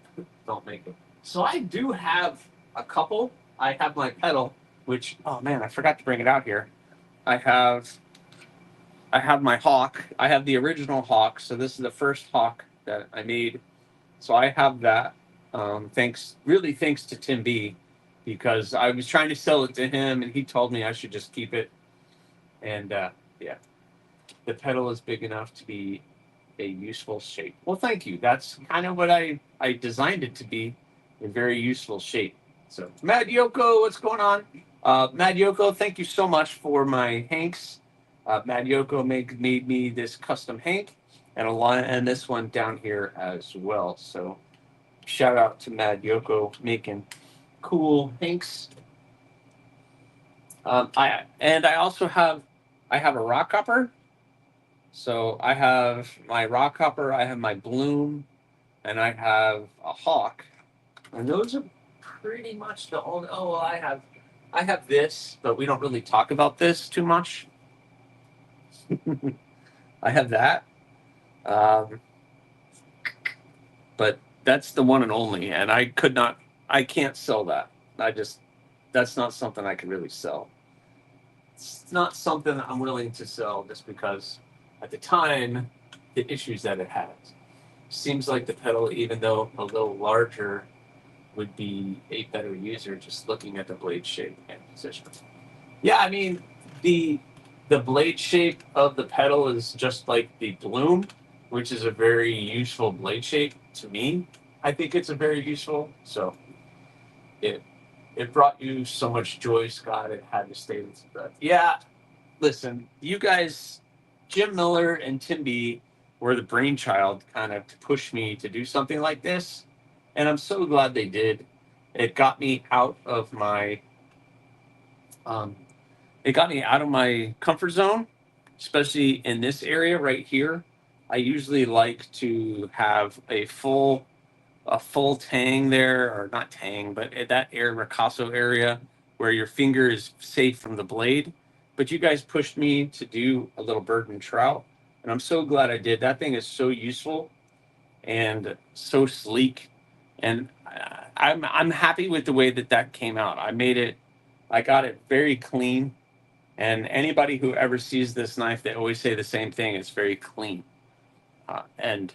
don't make it. So I do have a couple. I have my pedal, which, oh man, I forgot to bring it out here. I have my Hawk. I have the original Hawk. So this is the first Hawk that I made. So I have that. Thanks to Tim B, because I was trying to sell it to him and he told me I should just keep it. And yeah, the pedal is big enough to be a useful shape. Well, thank you. That's kind of what I designed it to be, a very useful shape. So, Mad Yoko, what's going on? Mad Yoko, thank you so much for my hanks. Mad Yoko made me this custom hank and this one down here as well. So, shout out to Mad Yoko making cool hanks. I also have a rock hopper. So I have my rock hopper, I have my bloom, and I have a hawk, and those are pretty much the only. Oh, well, I have this, but we don't really talk about this too much. I have that, um, but that's the one and only, and I can't sell that. That's not something I can really sell. It's not something I'm willing to sell just because at the time the issues that it has. Seems like the pedal, even though a little larger, would be a better user just looking at the blade shape and position. Yeah, I mean the blade shape of the pedal is just like the bloom, which is a very useful blade shape to me. I think it's a very useful. So it it brought you so much joy, Scott. It had to stay with you. But yeah, listen, you guys, Jim Miller and Tim B were the brainchild kind of to push me to do something like this. And I'm so glad they did. It got me out of my um, comfort zone, especially in this area right here. I usually like to have a full tang there, or not tang, but at that area, Ricasso area, where your finger is safe from the blade. But you guys pushed me to do a little bird and trout, and I'm so glad I did. That thing is so useful and so sleek, and I'm happy with the way that that came out. I got it very clean, and anybody who ever sees this knife, they always say the same thing: it's very clean, and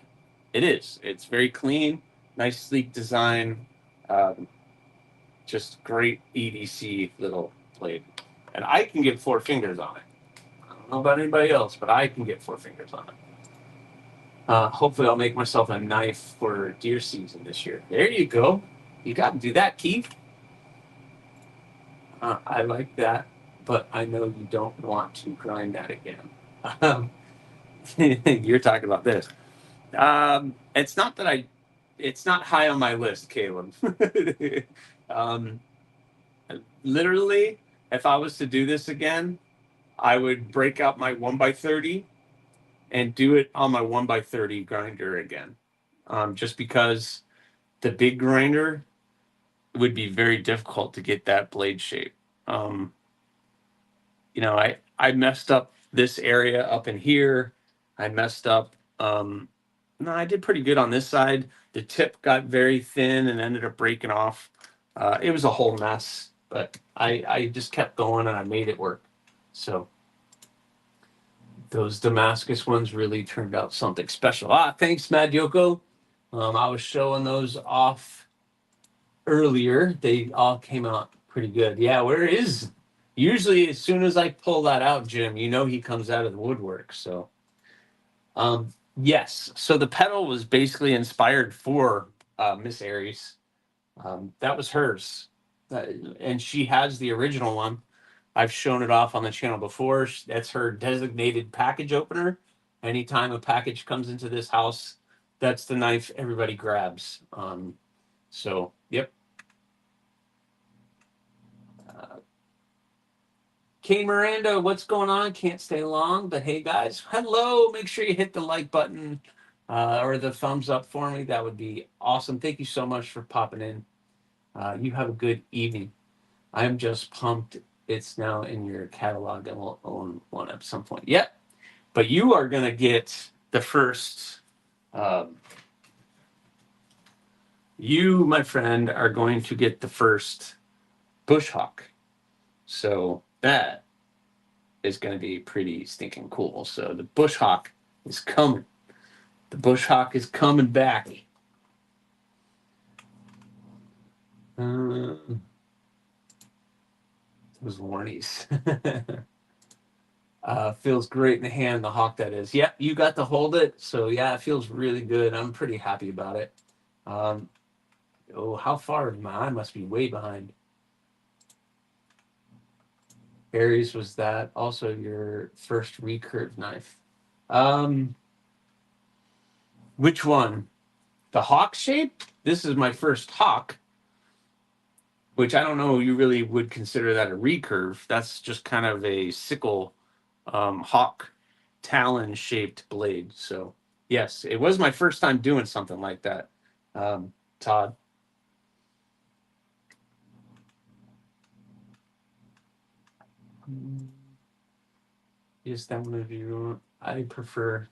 it is. It's very clean, nice sleek design, um, just great EDC little blade, and I can get 4 fingers on it. I don't know about anybody else, but I can get 4 fingers on it. Hopefully, I'll make myself a knife for deer season this year. There you go. You got to do that, Keith. I like that, but I know you don't want to grind that again. You're talking about this. It's not that it's not high on my list, Caleb. um, Literally, if I was to do this again, I would break out my 1x30 and do it on my 1x30 grinder again. Just because the big grinder would be very difficult to get that blade shape. I messed up this area up in here. I messed up. No, I did pretty good on this side. The tip got very thin and ended up breaking off. It was a whole mess, but I just kept going and I made it work. So those Damascus ones really turned out something special. Thanks, Mad Yoko. I was showing those off earlier. They all came out pretty good. Yeah, where is... Usually, as soon as I pull that out, Jim, he comes out of the woodwork. So, yes. So the pedal was basically inspired for Miss Aries. That was hers. And she has the original one. I've shown it off on the channel before. That's her designated package opener. Anytime a package comes into this house, that's the knife everybody grabs. So, yep. Kane Miranda, what's going on? Can't stay long, but hey, guys, hello. Make sure you hit the like button or the thumbs up for me. That would be awesome. Thank you so much for popping in. You have a good evening. I'm just pumped. It's now in your catalog and we'll own one at some point. Yep. But you are going to get the first. You, my friend, are going to get the first Bush Hawk. So that is going to be pretty stinking cool. So the Bush Hawk is coming. The Bush Hawk is coming back. Those warnies. Feels great in the hand, the Hawk that is. Yep, you got to hold it. So yeah, it feels really good. I'm pretty happy about it. How far? My eye must be way behind. Aries, was that also your first recurve knife? Which one? The Hawk shape? This is my first Hawk, which I don't know you really would consider that a recurve. That's just kind of a sickle Hawk talon shaped blade. So yes, it was my first time doing something like that. Todd. Is that one of you? I prefer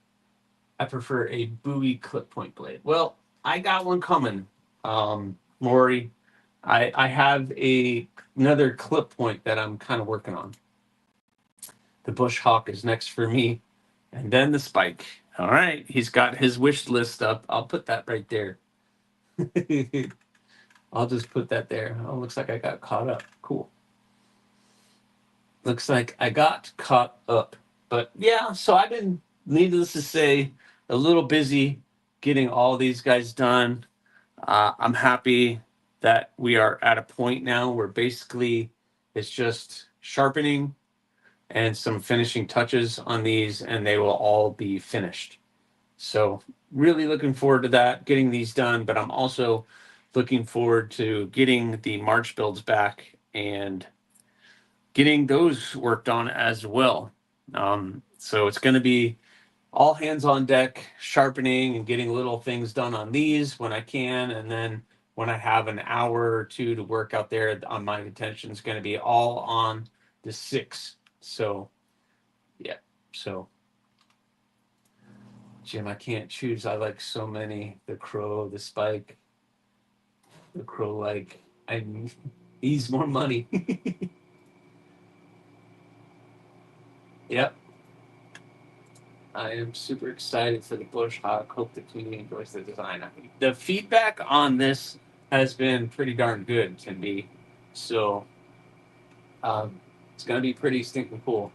a Bowie clip point blade. Well, I got one coming, Maury. I have another clip point that I'm kind of working on. The Bush Hawk is next for me, and then the Spike. All right, he's got his wish list up. I'll put that right there. I'll just put that there. Oh, looks like I got caught up. Cool. Looks like I got caught up. But yeah, so I've been, needless to say, a little busy getting all these guys done. I'm happy that we are at a point now where basically it's just sharpening and some finishing touches on these, and they will all be finished. So really looking forward to that, getting these done, but I'm also looking forward to getting the March builds back and getting those worked on as well. So it's going to be all hands on deck, sharpening and getting little things done on these when I can, and then when I have an hour or two to work out there, my attention is going to be all on the 6. So, yeah. So, Jim, I can't choose. I like so many. The Crow, the Spike, the Crow, like, I needs more money. Yep. I am super excited for the Bush Hawk. Hope the community enjoys the design. The feedback on this has been pretty darn good to me. So, it's going to be pretty stinking cool.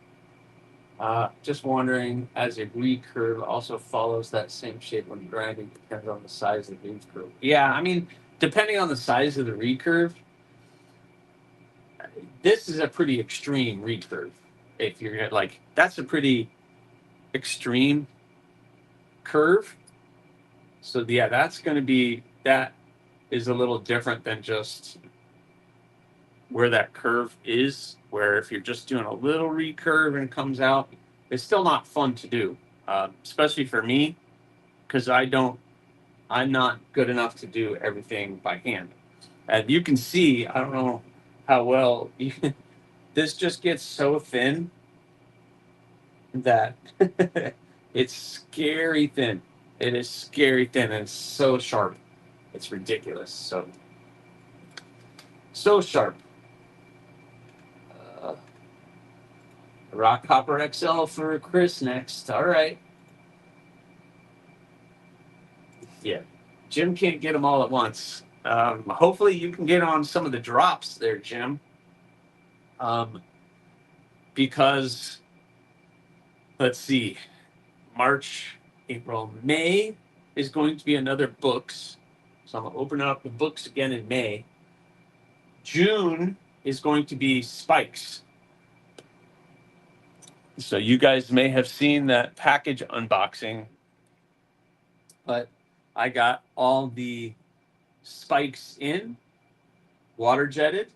Just wondering, as a recurve also follows that same shape when grinding, depends on the size of the recurve. Yeah, I mean, depending on the size of the recurve, this is a pretty extreme recurve. If you're like, that's a pretty extreme curve. So yeah, that's going to be, that is a little different than just where that curve is, where if you're just doing a little recurve and it comes out, it's still not fun to do, especially for me, because I'm not good enough to do everything by hand. And you can see, I don't know how well, this just gets so thin that it's scary thin. It is scary thin and it's so sharp. It's ridiculous. So sharp. Rock Hopper XL for Chris next. All right. Yeah. Jim can't get them all at once. Hopefully you can get on some of the drops there, Jim. Because, let's see, March, April, May is going to be another books. So I'm going to open up the books again in May. June is going to be spikes. So you guys may have seen that package unboxing, but I got all the spikes in, water jetted.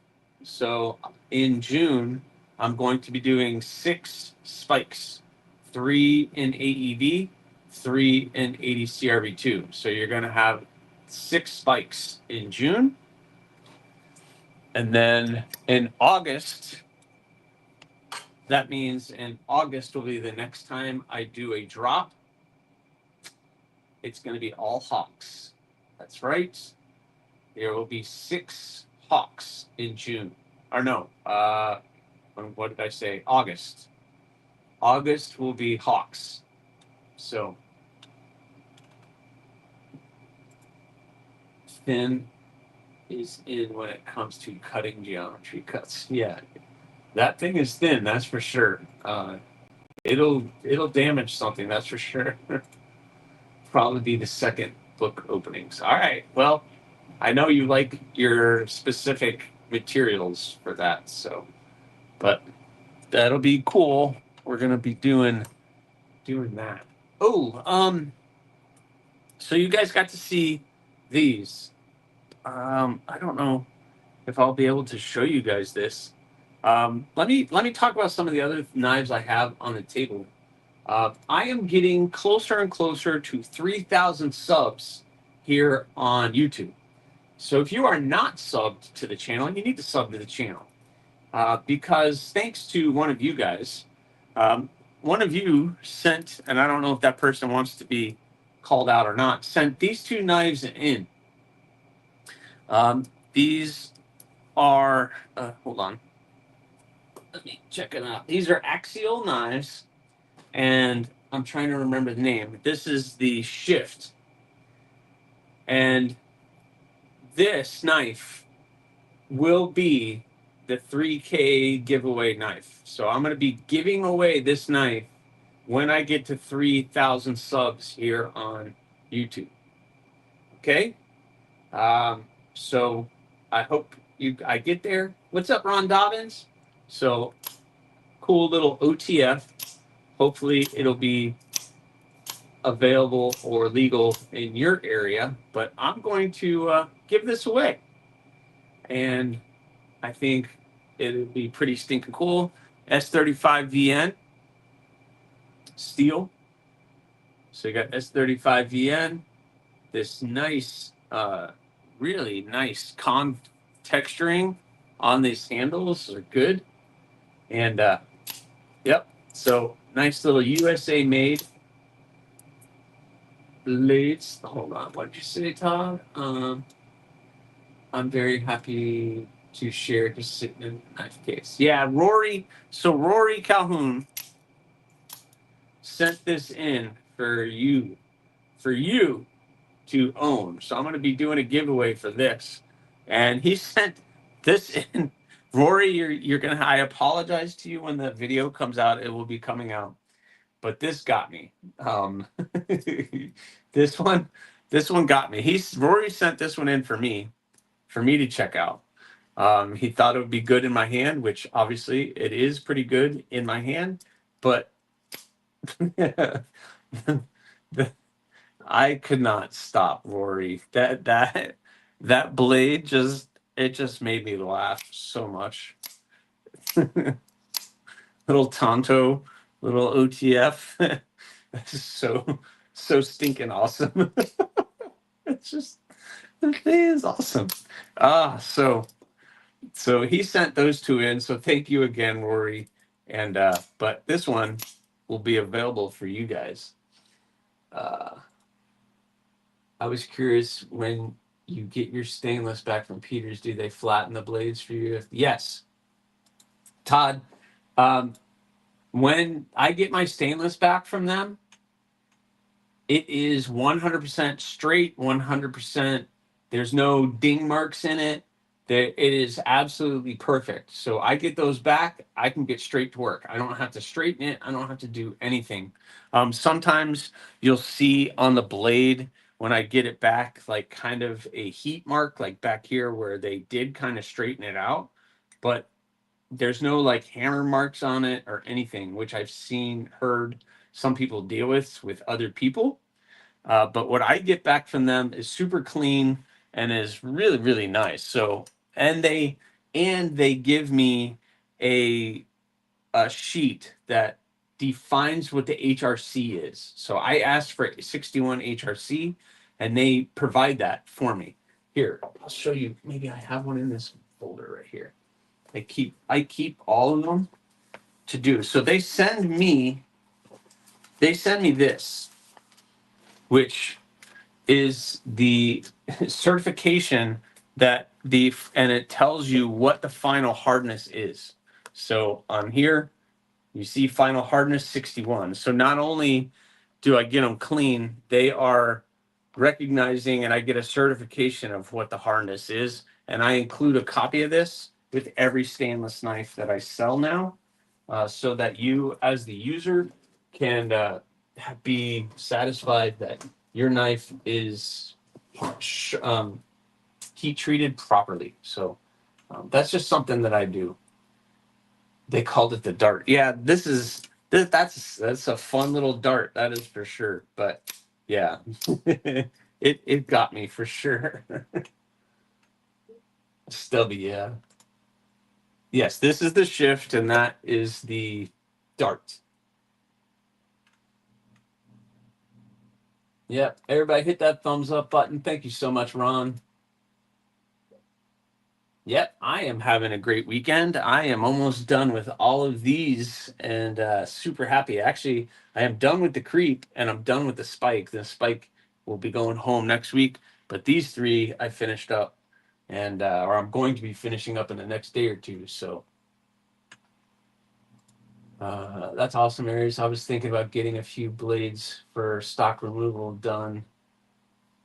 So in June, I'm going to be doing 6 spikes, 3 in AEV, 3 in 80 CRV2. So you're going to have 6 spikes in June. And then in August, that means in August will be the next time I do a drop. It's going to be all hawks. That's right. There will be 6 hawks in June. Or no, what did I say? August. August will be hawks. So thin is in when it comes to cutting geometry cuts. Yeah, that thing is thin. That's for sure. It'll damage something. That's for sure. Probably be the second book openings. All right. Well, I know you like your specific materials for that. So, but that'll be cool. We're gonna be doing that. Oh, so you guys got to see these. I don't know if I'll be able to show you guys this. Let me talk about some of the other knives I have on the table. I am getting closer and closer to 3,000 subs here on YouTube. So if you are not subbed to the channel, you need to sub to the channel. Because thanks to one of you guys, one of you sent, and I don't know if that person wants to be called out or not, sent these 2 knives in. These are, hold on, let me check it out. These are axial knives, and I'm trying to remember the name. This is the Shift. And this knife will be the 3K giveaway knife. So I'm going to be giving away this knife when I get to 3,000 subs here on YouTube. Okay? So I hope I get there. What's up, Ron Dobbins? So cool little OTF. Hopefully it'll be available or legal in your area, but I'm going to give this away. And I think it'll be pretty stinking cool. S35VN steel. So you got S35VN, this nice really nice texturing on these handles are good. And yep, so nice little USA made blades. Hold on, what did you say, Todd? I'm very happy to share just sitting in a knife case. Yeah, Rory. So Rory Calhoun sent this in for you to own. So I'm going to be doing a giveaway for this, and he sent this in. Rory, you're gonna. I apologize to you when the video comes out. It will be coming out, but this got me. This one, this one got me. Rory sent this one in for me to check out. He thought it would be good in my hand, which obviously it is pretty good in my hand, but I could not stop Rory. That blade just made me laugh so much. Little Tonto, little OTF. That's so stinking awesome. It's just the thing is awesome. So he sent those two in. So thank you again, Rory. And but this one will be available for you guys. I was curious, when you get your stainless back from Peters, do they flatten the blades for you? Yes. Todd, when I get my stainless back from them, it is 100% straight, 100%. There's no ding marks in it. It is absolutely perfect. So I get those back, I can get straight to work. I don't have to straighten it. I don't have to do anything. Sometimes you'll see on the blade when I get it back, like kind of a heat mark, like back here where they did kind of straighten it out. But there's no like hammer marks on it or anything, which I've heard some people deal with other people. But what I get back from them is super clean and is really, really nice. So, and they give me a sheet that defines what the HRC is. So I asked for 61 HRC, and they provide that for me. Here, I'll show you. Maybe I have one in this folder right here. I keep all of them to do. So they send me this, which is the certification and it tells you what the final hardness is. So on here, you see final hardness 61. So not only do I get them clean, they are recognizing, and I get a certification of what the hardness is. And I include a copy of this with every stainless knife that I sell now, so that you, as the user, can be satisfied that your knife is heat treated properly. So that's just something that I do. They called it the dart. Yeah, that's a fun little dart, that is for sure. But yeah, it got me for sure. Stubby, yeah. Yes, this is the shift, and that is the dart. Yep, everybody hit that thumbs up button. Thank you so much, Ron. Yep, I am having a great weekend. I am almost done with all of these and super happy. Actually, I am done with the creep and I'm done with the spike. The spike will be going home next week, but these three I finished up, and or I'm going to be finishing up in the next day or two. So that's awesome, Aries. I was thinking about getting a few blades for stock removal done.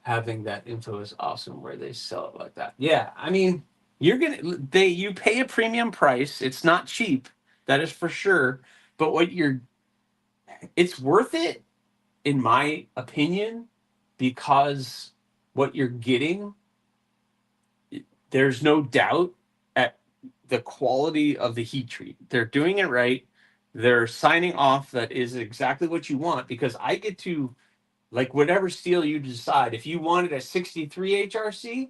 Having that info is awesome where they sell it like that. Yeah, I mean, you pay a premium price. It's not cheap, that is for sure. But it's worth it, in my opinion, because what you're getting, there's no doubt at the quality of the heat treat. They're doing it right. They're signing off that is exactly what you want, because I get to, like, whatever steel you decide. If you wanted a 63 HRC,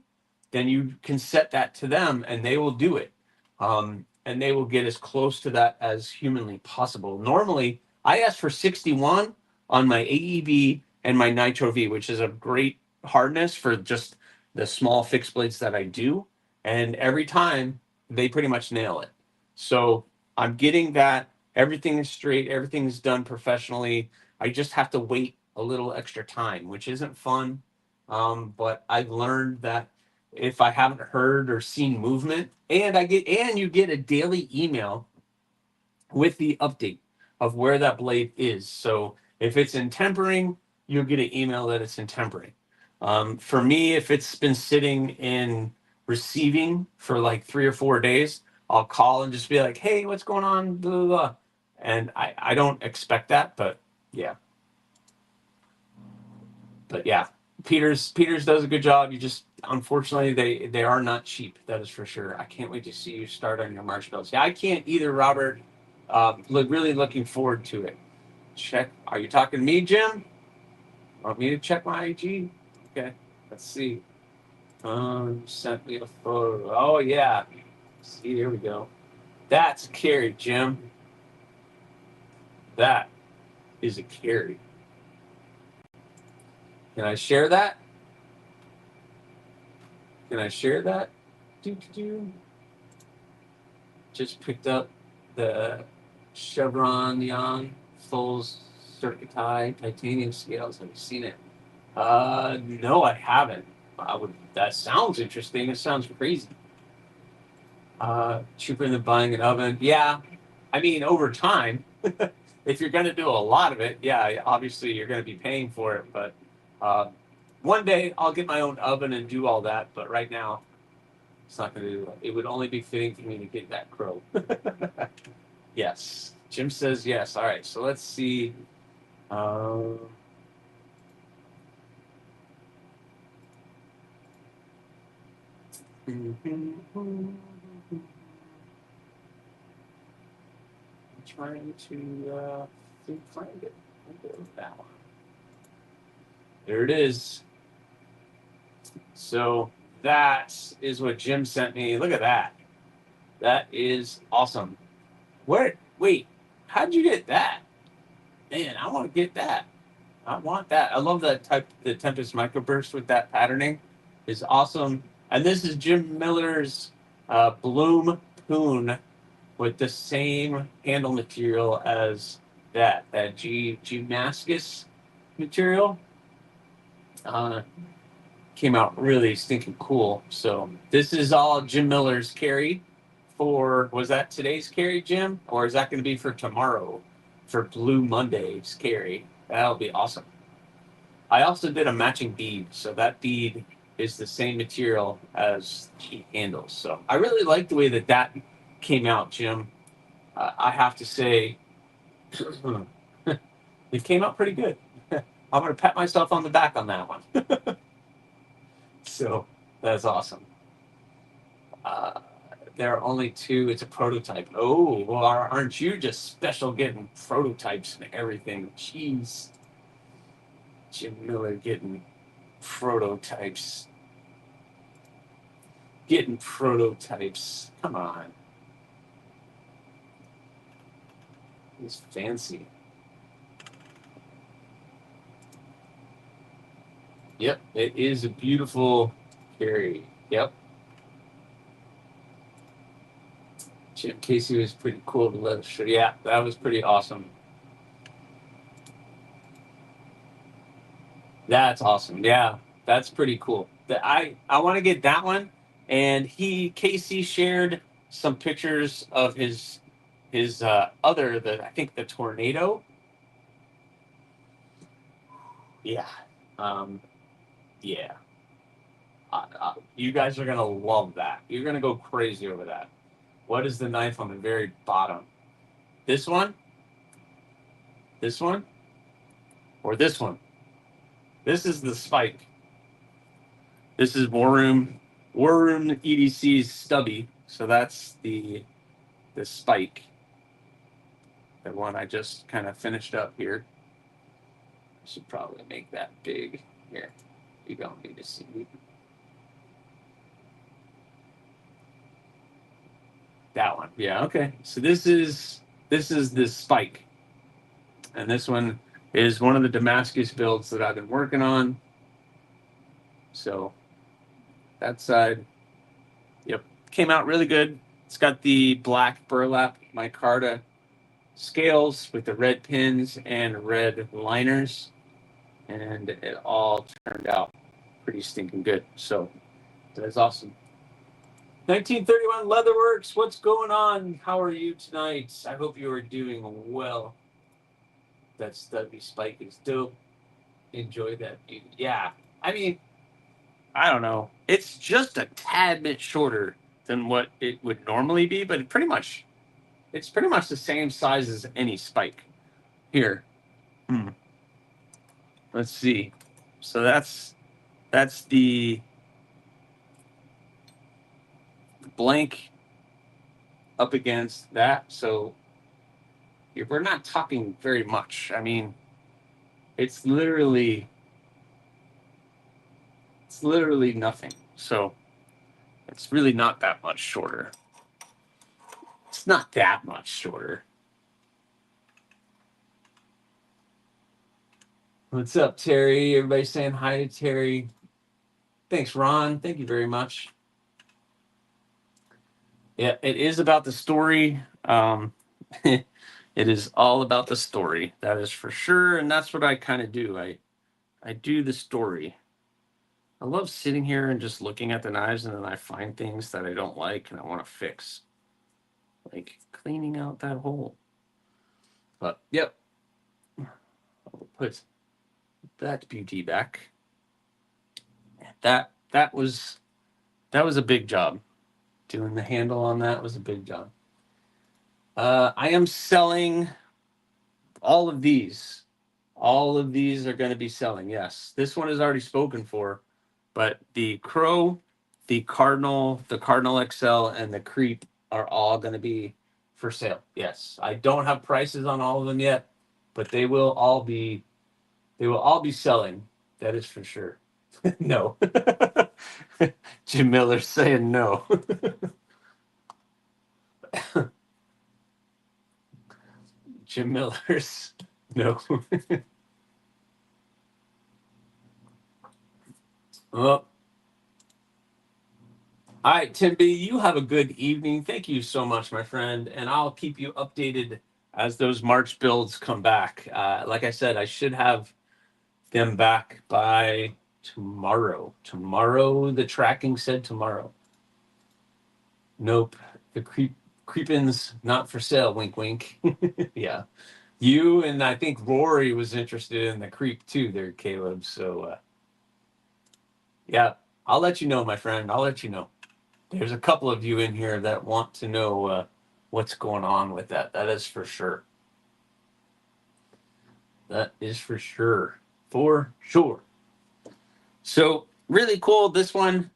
then you can set that to them and they will do it. And they will get as close to that as humanly possible. Normally, I ask for 61 on my AEB and my Nitro V, which is a great hardness for just the small fixed blades that I do, and every time they pretty much nail it. So I'm getting that everything is straight, everything's done professionally. I just have to wait a little extra time, which isn't fun. But I've learned that if I haven't heard or seen movement, and you get a daily email with the update of where that blade is. So if it's in tempering, you'll get an email that it's in tempering. For me, if it's been sitting in receiving for like 3 or 4 days, I'll call and just be like, hey, what's going on? Blah, blah, blah. And I don't expect that, but yeah. But yeah, Peters does a good job. You just, unfortunately, they are not cheap. That is for sure. I can't wait to see you start on your marshmallows. Yeah, I can't either, Robert. Really looking forward to it. Check. Are you talking to me, Jim? Want me to check my IG? Okay. Let's see. Sent me a photo. Oh yeah. See, here we go. That's a carry, Jim. That is a carry. Can I share that? Can I share that? Just picked up the Chevron Neon full circuit tie titanium scales. Have you seen it? No, I haven't. That sounds interesting. It sounds crazy. Cheaper than buying an oven. Yeah, I mean, over time, if you're going to do a lot of it, yeah, obviously you're going to be paying for it. But one day I'll get my own oven and do all that. But right now, it's not going to do it. It would only be fitting for me to get that crow. Yes. Jim says yes. All right. So let's see. Trying to find it. That one. There it is. So that is what Jim sent me. Look at that. That is awesome. Where? Wait. How'd you get that? Man, I want to get that. I want that. I love that type. The Tempest microburst with that patterning is awesome. And this is Jim Miller's Bloom Poon with the same handle material as that Gymnascus material. Came out really stinking cool. So this is all Jim Miller's carry for, was that today's carry, Jim? Or is that going to be for tomorrow for Blue Monday's carry? That'll be awesome. I also did a matching bead. So that bead is the same material as the handles. So I really like the way that came out, Jim. I have to say, it came out pretty good. I'm going to pat myself on the back on that one. So that's awesome. There are only two. It's a prototype. Oh, well, aren't you just special getting prototypes and everything? Jeez. Jim Miller getting prototypes. Getting prototypes. Come on. He's fancy. Yep, it is a beautiful carry. Yep. Jim Casey was pretty cool to let us show. Yeah, that was pretty awesome. That's awesome. Yeah, that's pretty cool. I want to get that one. And Casey shared some pictures of his I think the tornado. Yeah. Yeah. You guys are gonna love that. You're gonna go crazy over that. What is the knife on the very bottom? This one? This one? Or this one? This is the spike. This is War Room EDC's stubby. So that's the spike. The one I just kind of finished up here. I should probably make that big. Here. You don't need to see me. That one. Yeah, okay. So this is the spike. And this one is one of the Damascus builds that I've been working on. So that side. Yep, came out really good. It's got the black burlap micarta scales with the red pins and red liners, and it all turned out pretty stinking good. So that's awesome. 1931 Leatherworks, what's going on? How are you tonight? I hope you are doing well. That stubby spike is dope. Enjoy that beauty. Yeah, I mean, I don't know. It's just a tad bit shorter than what it would normally be, but it's pretty much the same size as any spike. Here. Let's see. So that's the blank up against that. So we're not talking very much. I mean, it's literally nothing. So it's really not that much shorter. It's not that much shorter. What's up, Terry? Everybody saying hi to Terry. Thanks, Ron. Thank you very much. Yeah, it is about the story. It is all about the story. That is for sure, and that's what I kind of do. I do the story. I love sitting here and just looking at the knives, and then I find things that I don't like and I want to fix, like cleaning out that hole. But yep, I'll put that beauty back. That was a big job. Doing the handle on that was a big job. I am selling all of these. All of these are going to be selling. Yes, this one is already spoken for, but the Crow, the Cardinal XL, and the Creep are all going to be for sale. Yes, I don't have prices on all of them yet, but they will all be selling. That is for sure. No. Jim Miller saying no. Jim Miller's no. Well, all right, Tim B, you have a good evening. Thank you so much, my friend, and I'll keep you updated as those March builds come back. Like I said, I should have them back by tomorrow. Tomorrow, the tracking said tomorrow. Nope, the creepin's not for sale. Wink, wink. Yeah, you and I think Rory was interested in the creep too, there, Caleb. So, yeah, I'll let you know, my friend. I'll let you know. There's a couple of you in here that want to know what's going on with that. That is for sure. That is for sure. For sure. So really cool. This one,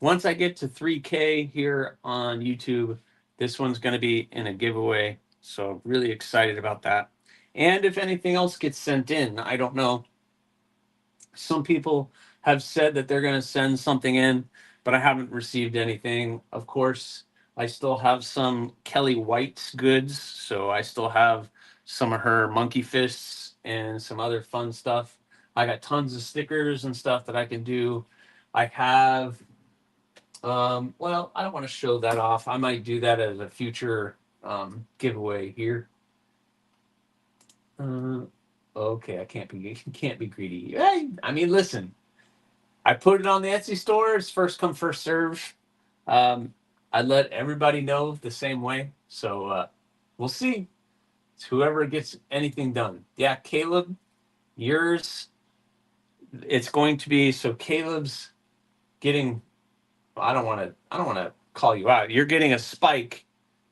once I get to 3K here on YouTube, this one's going to be in a giveaway. So really excited about that. And if anything else gets sent in, I don't know. Some people have said that they're going to send something in, but I haven't received anything. Of course, I still have some Kelly White's goods, so I still have some of her monkey fists and some other fun stuff. I got tons of stickers and stuff that I can do. I have, well, I don't want to show that off. I might do that as a future giveaway here. Okay, I can't be greedy. Hey, I mean, listen, I put it on the Etsy store. It's first come, first serve. I let everybody know the same way. So we'll see. It's whoever gets anything done. Yeah, Caleb, yours. It's going to be so. Caleb's getting. I don't want to call you out. You're getting a spike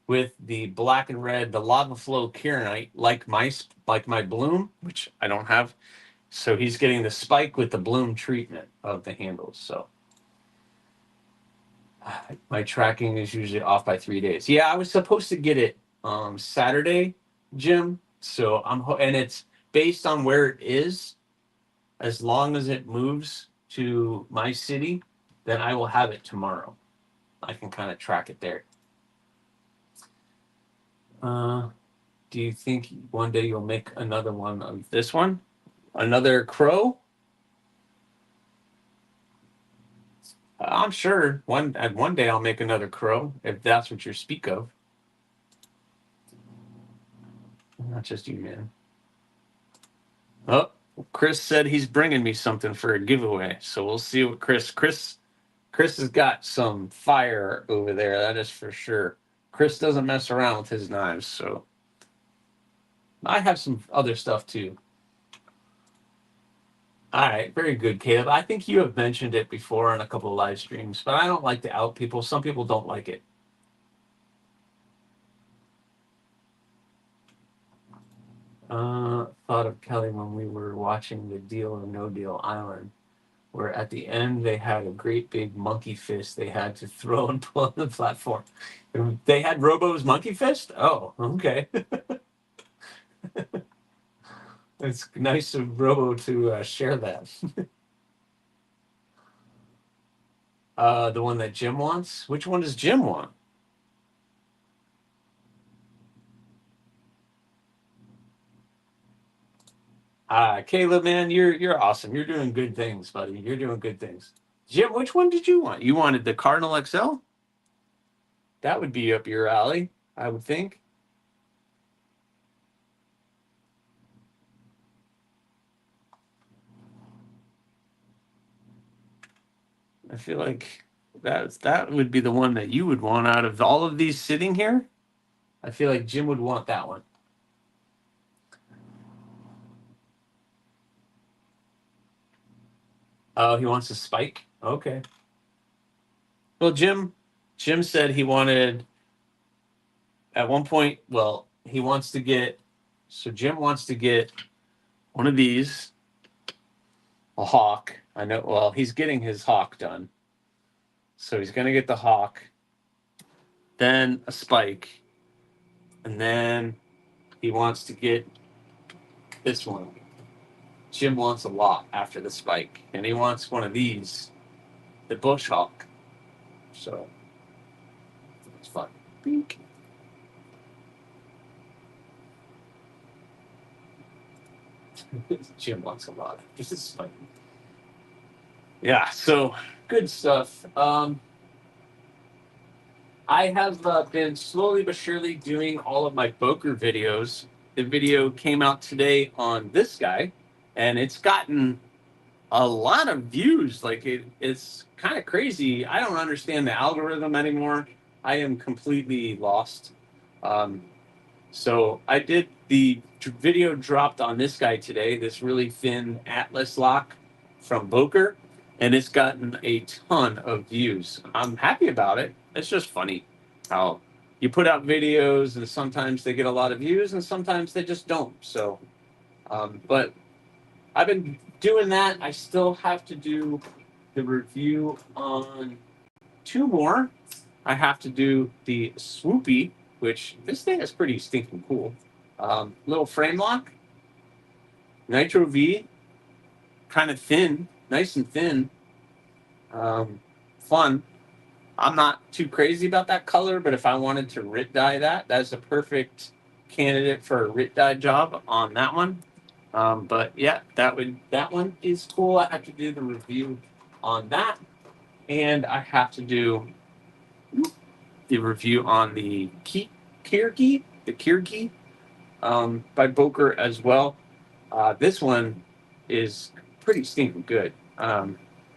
with the black and red, the lava flow kieranite, like my bloom, which I don't have. So he's getting the spike with the bloom treatment of the handles. So my tracking is usually off by 3 days. Yeah, I was supposed to get it Saturday, Jim. So and it's based on where it is. As long as it moves to my city, then I will have it tomorrow. I can kind of track it there. Do you think one day you'll make another one of this one? Another crow? I'm sure one day I'll make another crow, if that's what you speak of. Not just you, man. Oh, Chris said he's bringing me something for a giveaway, so we'll see what Chris has got some fire over there. That is for sure. Chris doesn't mess around with his knives, so I have some other stuff too. All right, very good, Caleb. I think you have mentioned it before on a couple of live streams, but I don't like to out people. Some people don't like it. Thought of Kelly when we were watching the Deal or No Deal Island, where at the end they had a great big monkey fist they had to throw and pull on the platform. They had Robo's monkey fist? Oh, okay. It's nice of Robo to share that. The one that Jim wants? Which one does Jim want? Caleb, man, you're awesome. You're doing good things, buddy. You're doing good things. Jim, which one did you want? You wanted the Cardinal XL? That would be up your alley, I would think. I feel like that would be the one that you would want out of all of these sitting here. I feel like Jim would want that one. Oh, he wants a spike? Okay. Well, Jim said he wanted at one point, well, he wants to get, so Jim wants to get one of these, a hawk. I know, well, he's getting his hawk done. So he's going to get the hawk, then a spike, and then he wants to get this one. Jim wants a lot after the spike, and he wants one of these, the bush hawk. So it's fun. Bink. Jim wants a lot. This is fun. Yeah, so good stuff. I have been slowly but surely doing all of my Boker videos. The video came out today on this guy, and it's gotten a lot of views. Like it's kind of crazy. I don't understand the algorithm anymore. I am completely lost. So I did the video dropped on this guy today, this really thin Atlas lock from Boker, and it's gotten a ton of views. I'm happy about it. It's just funny how you put out videos and sometimes they get a lot of views and sometimes they just don't. So, but I've been doing that. I still have to do the review on two more. I have to do the Swoopy, which this thing is pretty stinking cool. Little frame lock, Nitro V, kind of thin, nice and thin. Fun. I'm not too crazy about that color, but if I wanted to RIT dye that's a perfect candidate for a RIT dye job on that one. But yeah, that one is cool. I have to do the review on that, and I have to do the review on the Kirki by Boker as well. This one is pretty stinking good.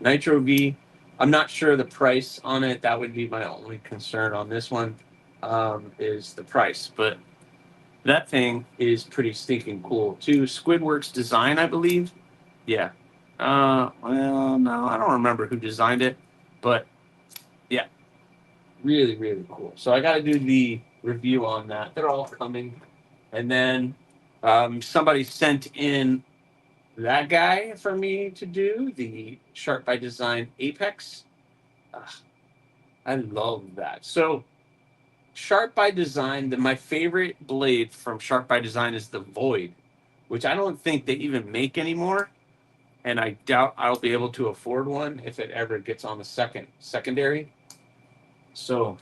Nitro V, I'm not sure the price on it. That would be my only concern on this one, is the price. But that thing is pretty stinking cool too. Squidworks design, I believe. Yeah. Well, no, I don't remember who designed it, but yeah, really, really cool. So I got to do the review on that. They're all coming. And then somebody sent in that guy for me to do, the Sharp by Design Apex. I love that. So Sharp by Design, my favorite blade from Sharp by Design is the Void, which I don't think they even make anymore. And I doubt I'll be able to afford one if it ever gets on the secondary. So,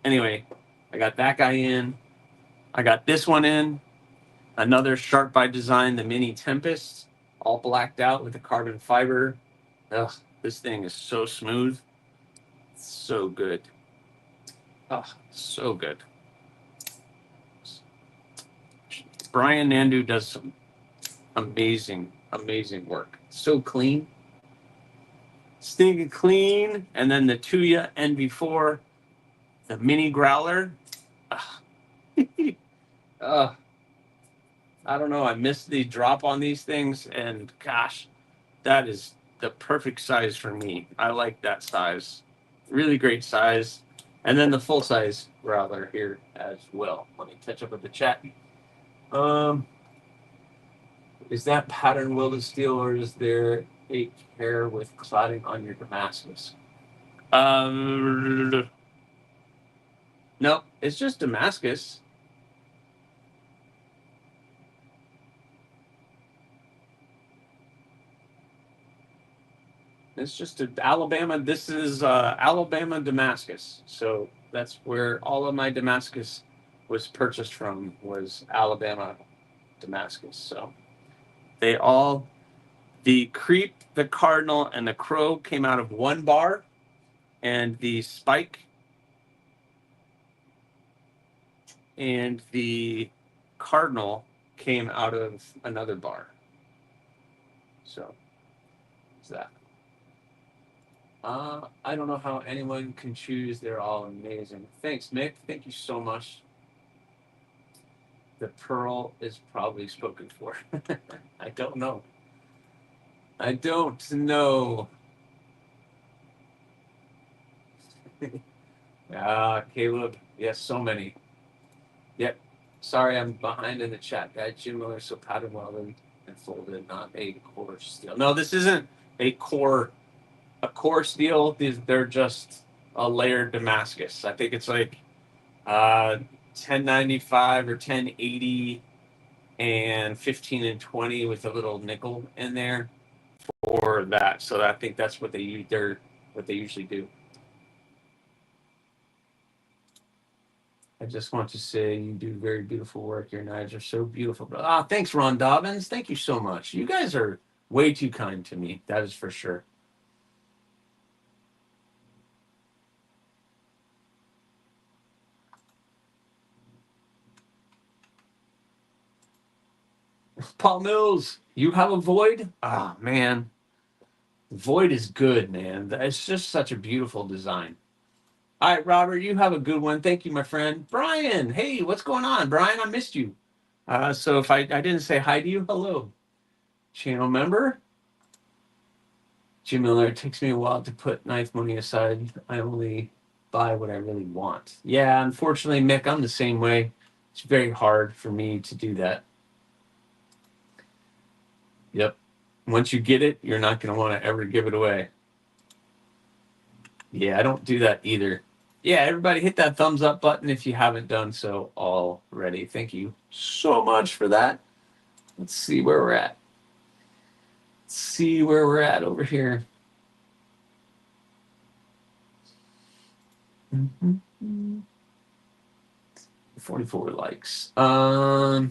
anyway, I got that guy in. I got this one in. Another Sharp by Design, the Mini Tempest. all blacked out with the carbon fiber. Ugh, this thing is so smooth. So good. Oh, so good. Brian Nandu does some amazing, amazing work. So clean. Stinking clean. And then the Tuya NV4, the mini growler. I don't know. I missed the drop on these things. And gosh, that is the perfect size for me. I like that size. Really great size. And then the full size growler here as well. Let me touch up with the chat. Is that pattern welded steel, or is there a hair with cladding on your Damascus? No, it's just Damascus. It's just Alabama. This is Alabama Damascus. So that's where all of my Damascus was purchased from, was Alabama Damascus. So they all, the creep, the cardinal, and the crow came out of one bar, and the spike and the cardinal came out of another bar. So it's that. I don't know how anyone can choose. They're all amazing. Thanks, Mick. Thank you so much. The pearl is probably spoken for. I don't know. I don't know. Caleb. Yes, so many. Yep. Sorry, I'm behind in the chat, guy. Jim Miller, so pattern welded and folded, not a core steel. No, this isn't a core steel. They're just a layered Damascus. I think it's like 1095 or 1080 and 15 and 20 with a little nickel in there for that. So I think that's what they usually do. I just want to say you do very beautiful work. Your knives are so beautiful. Thanks, Ron Dobbins. Thank you so much. You guys are way too kind to me. That is for sure. Paul Mills, you have a void? Ah, man. Void is good, man. It's just such a beautiful design. All right, Robert, you have a good one. Thank you, my friend. Brian, hey, what's going on? Brian, I missed you. So if I didn't say hi to you, hello. Channel member. Jim Miller, it takes me a while to put knife money aside. I only buy what I really want. Yeah, unfortunately, Mick, I'm the same way. It's very hard for me to do that. Yep. Once you get it, you're not going to want to ever give it away. Yeah, I don't do that either. Yeah, everybody hit that thumbs up button if you haven't done so already. Thank you so much for that. Let's see where we're at. Let's see where we're at over here. 44 likes. All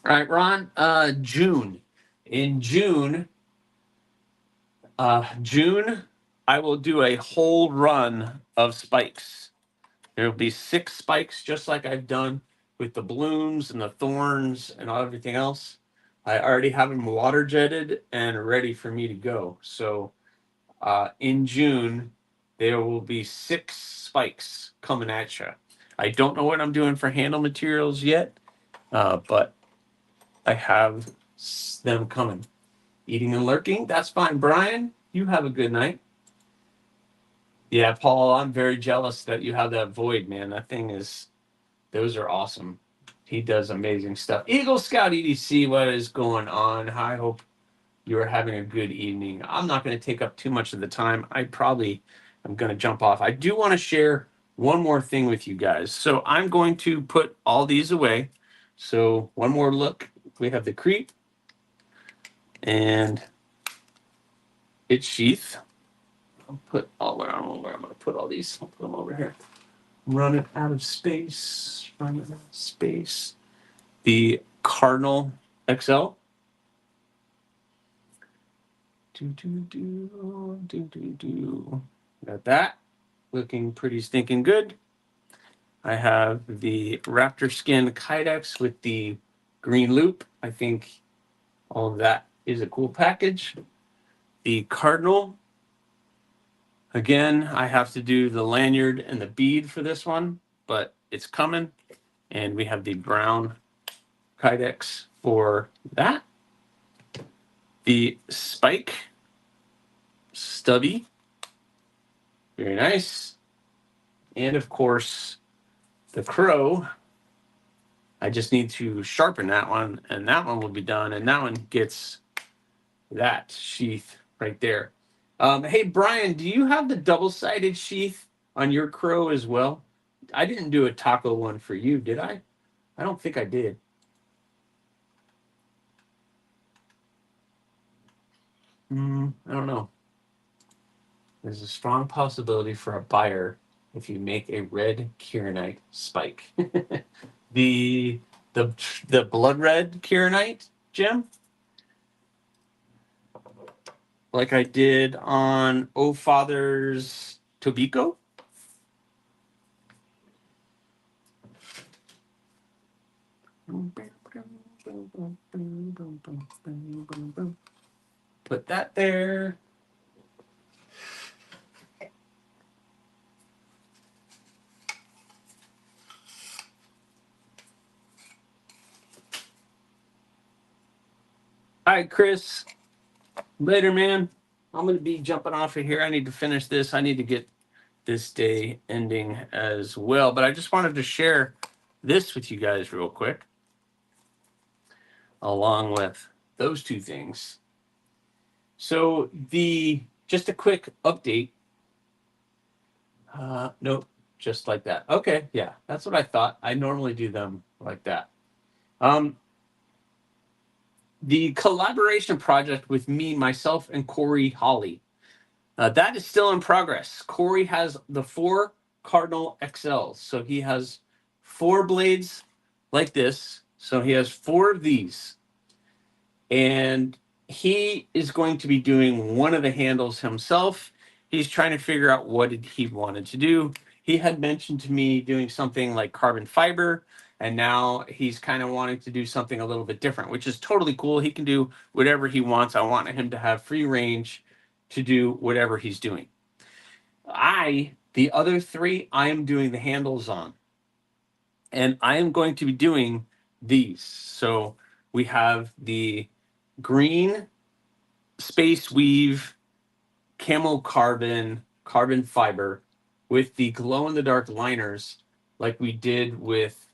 right, Ron. June. In June, I will do a whole run of spikes. There will be 6 spikes, just like I've done with the blooms and the thorns and everything else. I already have them water jetted and ready for me to go. So in June, there will be 6 spikes coming at you. I don't know what I'm doing for handle materials yet, but I have them coming. Eating and lurking, that's fine. Brian, you have a good night. Yeah, Paul, I'm very jealous that you have that void, man. Those are awesome. He does amazing stuff. Eagle Scout EDC, what is going on? I hope you're having a good evening. I'm not going to take up too much of the time. I probably am going to jump off. I do want to share one more thing with you guys. So I'm going to put all these away. So one more look. We have the creep and its sheath. I'll put all where I don't know where I'm going to put all these. I'll put them over here. Run it out of space. Run it out of space. The Cardinal XL. Got that looking pretty stinking good. I have the Raptor Skin Kydex with the green loop. I think all of that is a cool package. The Cardinal. Again, I have to do the lanyard and the bead for this one, but it's coming. And we have the brown Kydex for that. The Spike Stubby. Very nice. And of course, the Crow. I just need to sharpen that one, and that one will be done. And that one gets that sheath right there. Hey, Brian, do you have the double-sided sheath on your Crow as well? I didn't do a taco one for you, did I? I don't think I did. I don't know. There's a strong possibility for a buyer if you make a red kieranite spike. the blood red kieranite, Jim? Like I did on O Father's Tobiko? Put that there. All right, Chris. Later, man. I'm going to be jumping off of here. I need to finish this. I need to get this day ending as well. But I just wanted to share this with you guys real quick, along with those two things. So just a quick update. Nope, just like that. Okay, yeah, that's what I thought. I normally do them like that. The collaboration project with me, myself, and Corey Holly, that is still in progress. Corey has the 4 Cardinal XLs. So he has 4 blades like this. So he has 4 of these. And he is going to be doing one of the handles himself. He's trying to figure out what he wanted to do. He had mentioned to me doing something like carbon fiber, and now he's kind of wanting to do something a little bit different, which is totally cool. He can do whatever he wants. I want him to have free range to do whatever he's doing. The other 3, I am doing the handles on. And I am going to be doing these. So we have the green space weave camo carbon fiber with the glow-in-the-dark liners like we did with,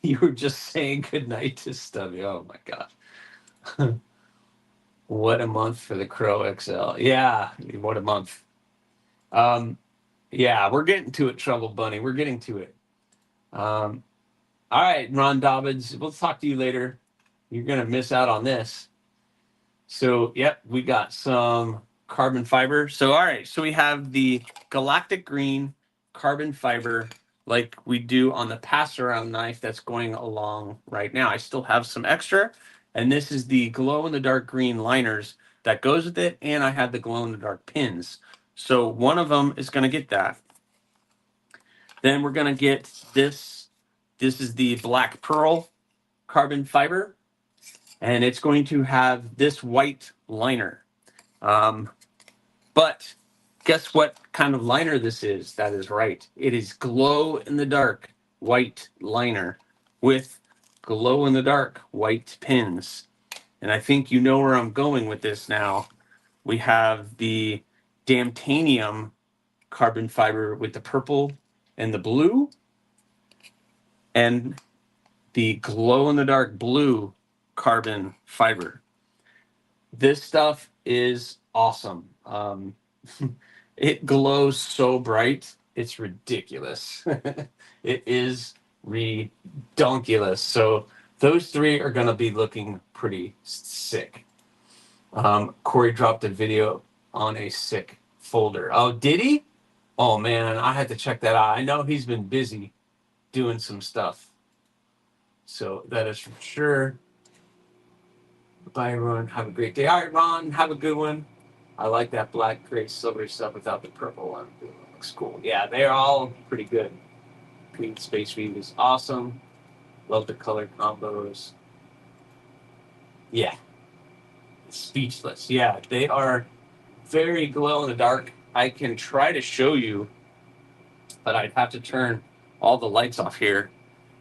you were just saying goodnight to Stubby. Oh, my God. What a month for the Crow XL. Yeah, what a month. Yeah, we're getting to it, Trouble Bunny. We're getting to it. All right, Ron Dobbins, we'll talk to you later. You're going to miss out on this. So, yep, we got some carbon fiber. So, all right, so we have the galactic green carbon fiber like we do on the pass-around knife that's going along right now. I still have some extra, and this is the glow-in-the-dark green liners that goes with it, and I have the glow-in-the-dark pins. So one of them is going to get that. Then we're going to get this. This is the black pearl carbon fiber, and it's going to have this white liner. But guess what kind of liner this is? That is right. It is glow-in-the-dark white liner with glow-in-the-dark white pins. And I think you know where I'm going with this now. We have the Damtanium carbon fiber with the purple and the blue, and the glow-in-the-dark blue carbon fiber. This stuff is awesome. It glows so bright, it's ridiculous. It is redonkulous. So those 3 are going to be looking pretty sick. Corey dropped a video on a sick folder. Oh, did he? Oh, man, I had to check that out. I know he's been busy doing some stuff. So that is for sure. Bye, everyone. Have a great day. All right, Ron, have a good one. I like that black, gray, silver stuff without the purple one. It looks cool. Yeah, they're all pretty good. Green Space Weave is awesome. Love the color combos. Yeah, speechless. Yeah, they are very glow in the dark. I can try to show you, but I'd have to turn all the lights off here.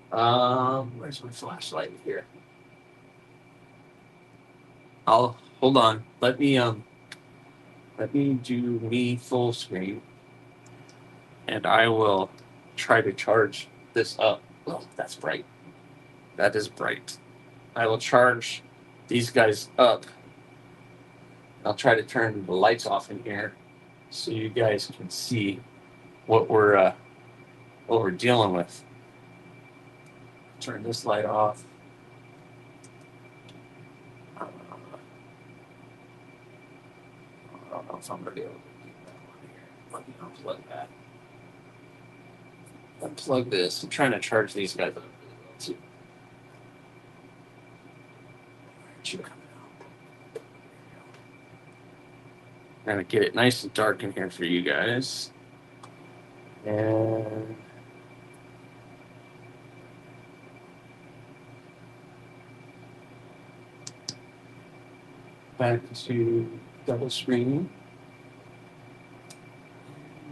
Where's my flashlight here? I'll hold on. Let me do me full screen, and I will try to charge this up. Oh, that's bright. That is bright. I will charge these guys up. I'll try to turn the lights off in here so you guys can see what we're dealing with. Turn this light off. I don't know if I'm gonna be able to do that one here. Let me unplug that. Unplug this. I'm trying to charge these guys up really well too. Aren't you coming out? I'm gonna get it nice and dark in here for you guys. And back to double screen.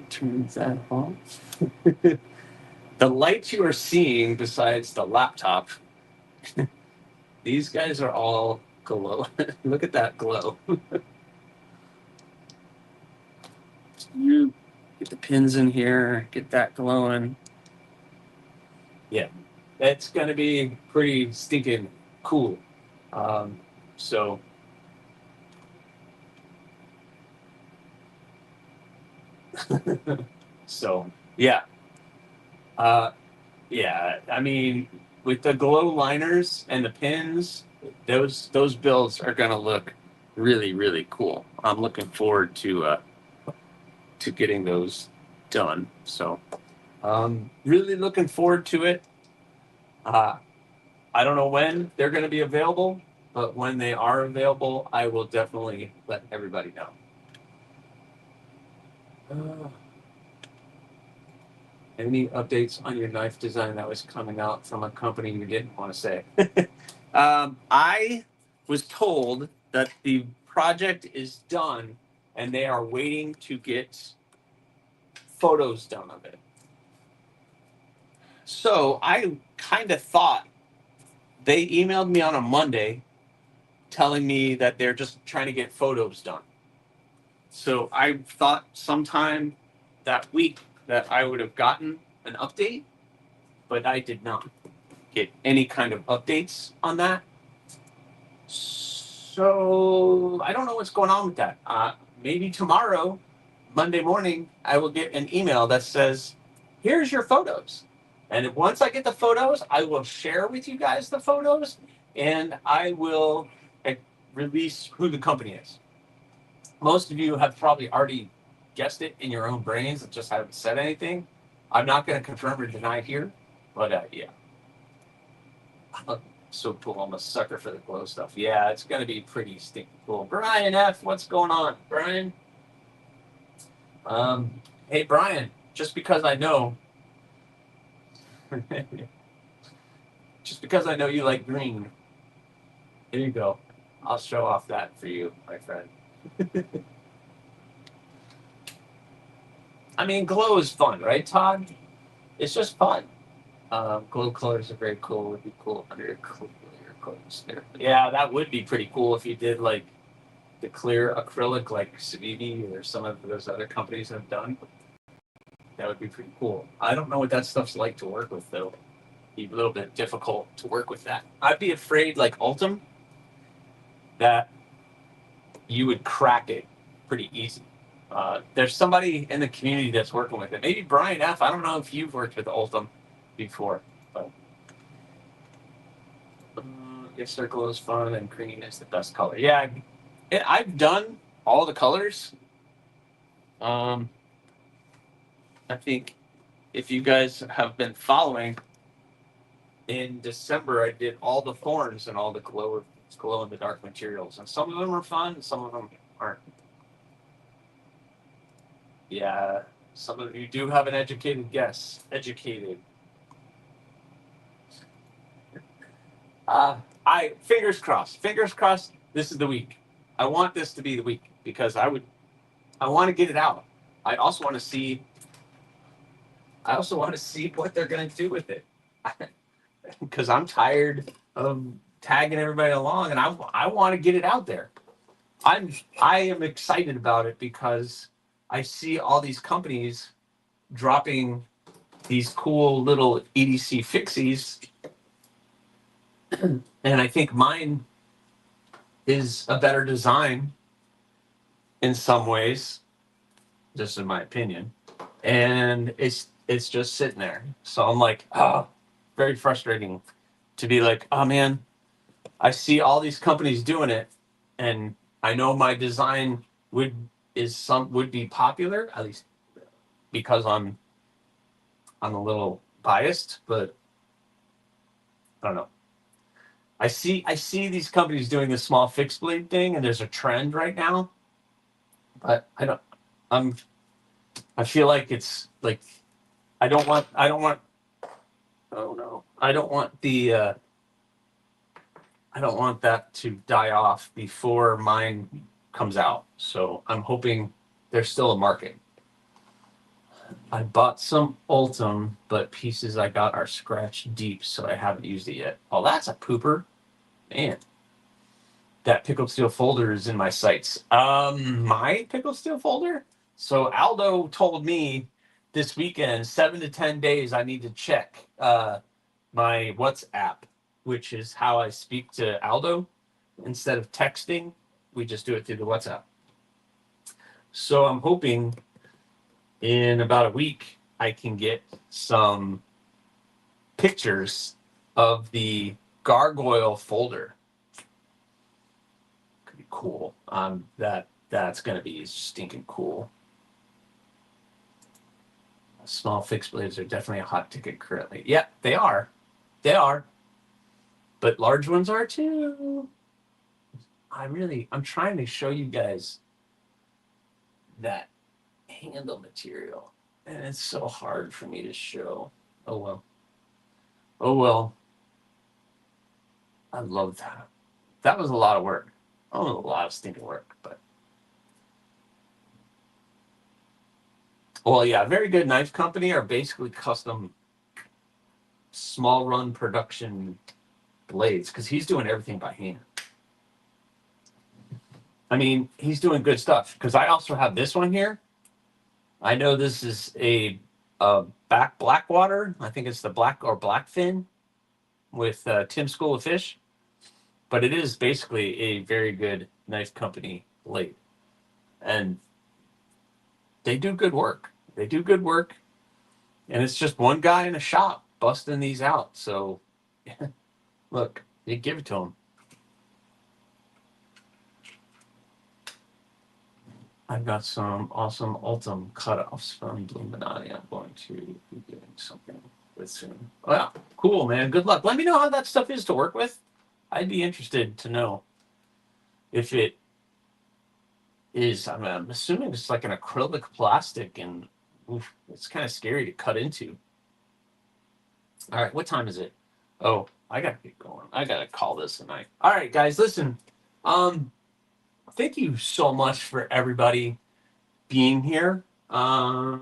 Turn that off. The lights you are seeing, besides the laptop, these guys are all glow. Look at that glow. You get the pins in here, get that glowing. Yeah, that's gonna be pretty stinking cool. So so yeah. Yeah, I mean, with the glow liners and the pins, those builds are gonna look really, really cool. I'm looking forward to getting those done. So really looking forward to it. I don't know when they're gonna be available, but when they are available, I will definitely let everybody know. Any updates on your knife design that was coming out from a company you didn't want to say? I was told that the project is done and they are waiting to get photos done of it. So I kind of thought they emailed me on a Monday telling me that they're just trying to get photos done. So I thought sometime that week that I would have gotten an update, but I did not get any kind of updates on that. So I don't know what's going on with that. Maybe tomorrow, Monday morning, I will get an email that says, here's your photos. And once I get the photos, I will share with you guys the photos and I will release who the company is. Most of you have probably already guessed it in your own brains and just haven't said anything. I'm not going to confirm or deny here, but yeah. So cool. I'm a sucker for the glow stuff. Yeah, it's going to be pretty stinking cool. Brian F., what's going on? Brian? Hey, Brian, just because I know you like green, here you go. I'll show off that for you, my friend. I mean, glow is fun, right, Todd? It's just fun. Glow colors are very cool. It would be cool under your clear colors there. Yeah, that would be pretty cool if you did like the clear acrylic like Civivi or some of those other companies have done. That would be pretty cool. I don't know what that stuff's like to work with though. It'd be a little bit difficult to work with that. I'd be afraid like Ultim that you would crack it pretty easy. There's somebody in the community that's working with it. Maybe Brian F. I don't know if you've worked with Ultim before, but your circle is fun and green is the best color. Yeah, I've done all the colors. I think if you guys have been following, in December, I did all the thorns and all the glow in the dark materials, and some of them are fun, and some of them aren't. Yeah, some of you do have an educated guess. Educated. I fingers crossed. Fingers crossed. This is the week. I want this to be the week because I want to get it out. I also want to see. I also want to see what they're going to do with it, because I'm tired of tagging everybody along, and I want to get it out there. I am excited about it because I see all these companies dropping these cool little EDC fixies, and I think mine is a better design in some ways, just in my opinion, and it's just sitting there. So I'm like, oh, very frustrating to be like, oh man, I see all these companies doing it, and I know my design would be popular, at least because I'm a little biased, but I don't know. I see these companies doing this small fixed blade thing, and there's a trend right now, but I feel like it's like I don't want oh no, I don't want that to die off before mine comes out. So I'm hoping there's still a market. I bought some Ultim, but pieces I got are scratched deep, so I haven't used it yet. Oh, that's a pooper. Man, that pickled steel folder is in my sights. My pickled steel folder? So Aldo told me this weekend, 7 to 10 days, I need to check my WhatsApp, which is how I speak to Aldo. Instead of texting, we just do it through the WhatsApp. So I'm hoping in about a week, I can get some pictures of the gargoyle folder. Could be cool. That's gonna be stinking cool. Small fixed blades are definitely a hot ticket currently. Yeah, they are. They are. But large ones are too. I'm trying to show you guys that handle material, and it's so hard for me to show. Oh well. Oh well. I love that. That was a lot of work. Oh, a lot of stinking work, but well, yeah, very good knife company are basically custom small run production blades, because he's doing everything by hand. I mean, he's doing good stuff, because I also have this one here. I know this is a Blackwater. I think it's the Blackfin with Tim School of Fish, but it is basically a very good knife company blade, and they do good work. They do good work, and it's just one guy in a shop busting these out. So, look, you give it to him. I've got some awesome Ultim cutoffs from Bluminati. I'm going to be doing something with soon. Well, cool, man. Good luck. Let me know how that stuff is to work with. I'd be interested to know if it is. I'm assuming it's like an acrylic plastic, and oof, it's kind of scary to cut into. All right, what time is it? Oh, I gotta get going. I gotta call this a night. All right, guys, listen. Thank you so much for everybody being here. Man,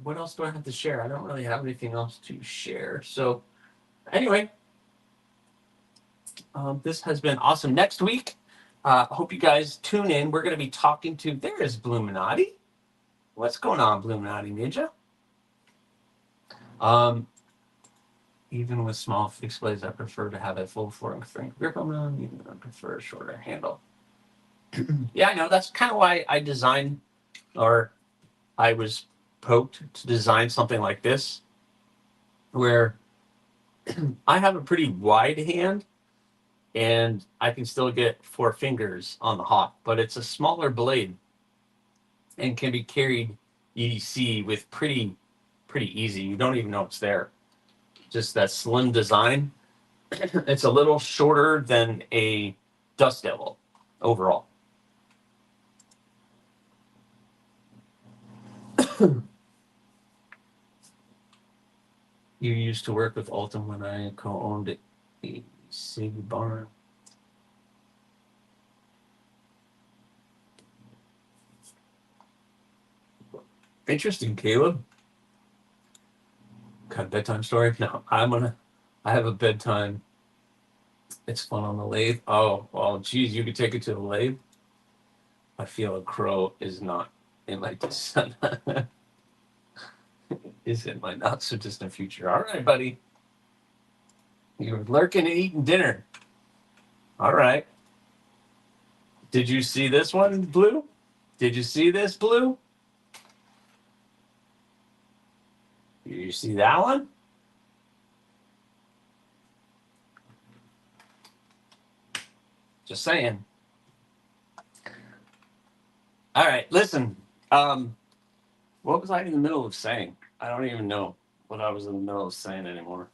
what else do I have to share? I don't really have anything else to share. So, anyway, this has been awesome. Next week, hope you guys tune in. We're going to be talking to. There is Bluminati. What's going on, Bluminati Ninja? Even with small fixed blades, I prefer to have a full fork grip on them. Even I prefer a shorter handle. Yeah, I know. That's kind of why I designed, or I was poked to design something like this, where I have a pretty wide hand, and I can still get 4 fingers on the hawk, but it's a smaller blade and can be carried EDC with pretty pretty easy. You don't even know it's there. Just that slim design. It's a little shorter than a Dust Devil overall. You used to work with Altum when I co-owned a City Barn. Interesting, Caleb. Got a bedtime story? No, I have a bedtime. It's fun on the lathe. Oh, well, geez, you could take it to the lathe. I feel a crow is not in my is in my not so distant future. All right, buddy. You're lurking and eating dinner. All right. Did you see this one, Blue? Did you see this, Blue? Did you see that one? Just saying. All right, listen. What was I in the middle of saying? I don't even know what I was in the middle of saying anymore.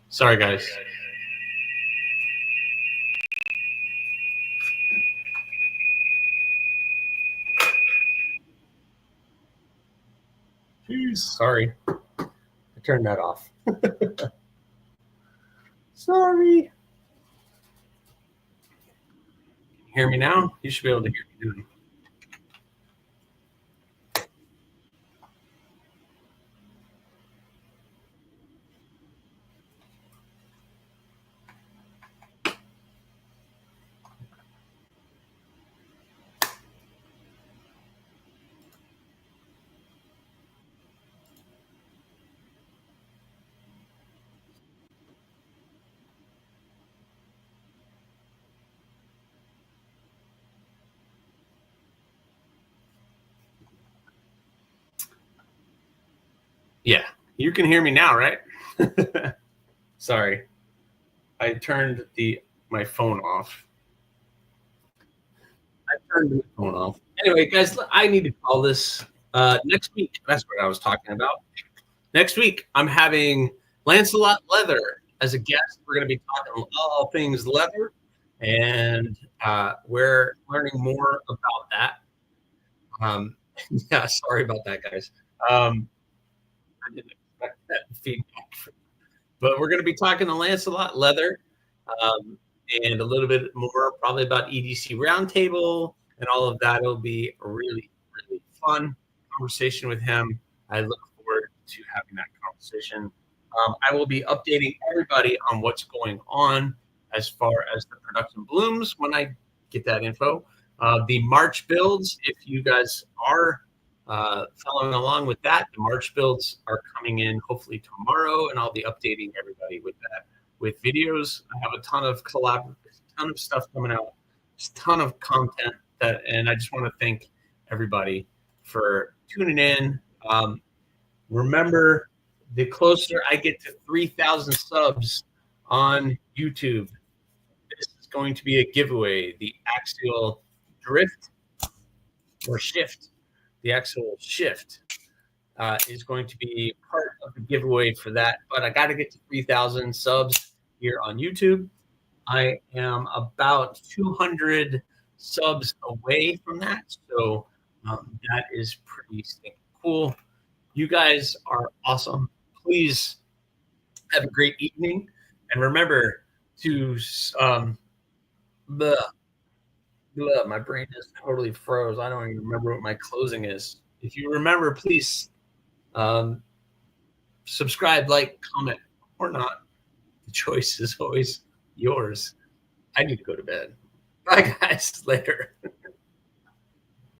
Sorry, guys. Jeez, sorry. I turned that off. Sorry. Hear me now? You should be able to hear me now. Yeah, you can hear me now, right? Sorry. I turned my phone off. Anyway, guys, I need to call this next week. That's what I was talking about. Next week, I'm having Lancelot Leather as a guest. We're going to be talking all things leather, and we're learning more about that. Yeah, sorry about that, guys. I didn't expect that feedback. But we're going to be talking to Lancelot Leather and a little bit more probably about EDC Roundtable and all of that. It'll be a really, really fun conversation with him. I look forward to having that conversation. I will be updating everybody on what's going on as far as the production blooms when I get that info. The March builds, if you guys are following along with that, the March builds are coming in hopefully tomorrow, and I'll be updating everybody with that. With videos, I have a ton of stuff coming out, just a ton of content and I just want to thank everybody for tuning in. Remember, the closer I get to 3,000 subs on YouTube, this is going to be a giveaway. The axial drift or shift, the axial shift is going to be part of the giveaway for that. But I got to get to 3,000 subs here on YouTube. I am about 200 subs away from that, so that is pretty stinking cool. You guys are awesome. Please have a great evening, and remember to blah, blah, my brain just totally froze. I don't even remember what my closing is. If you remember, please subscribe, like, comment, or not. The choice is always yours. I need to go to bed. Bye, guys. Later.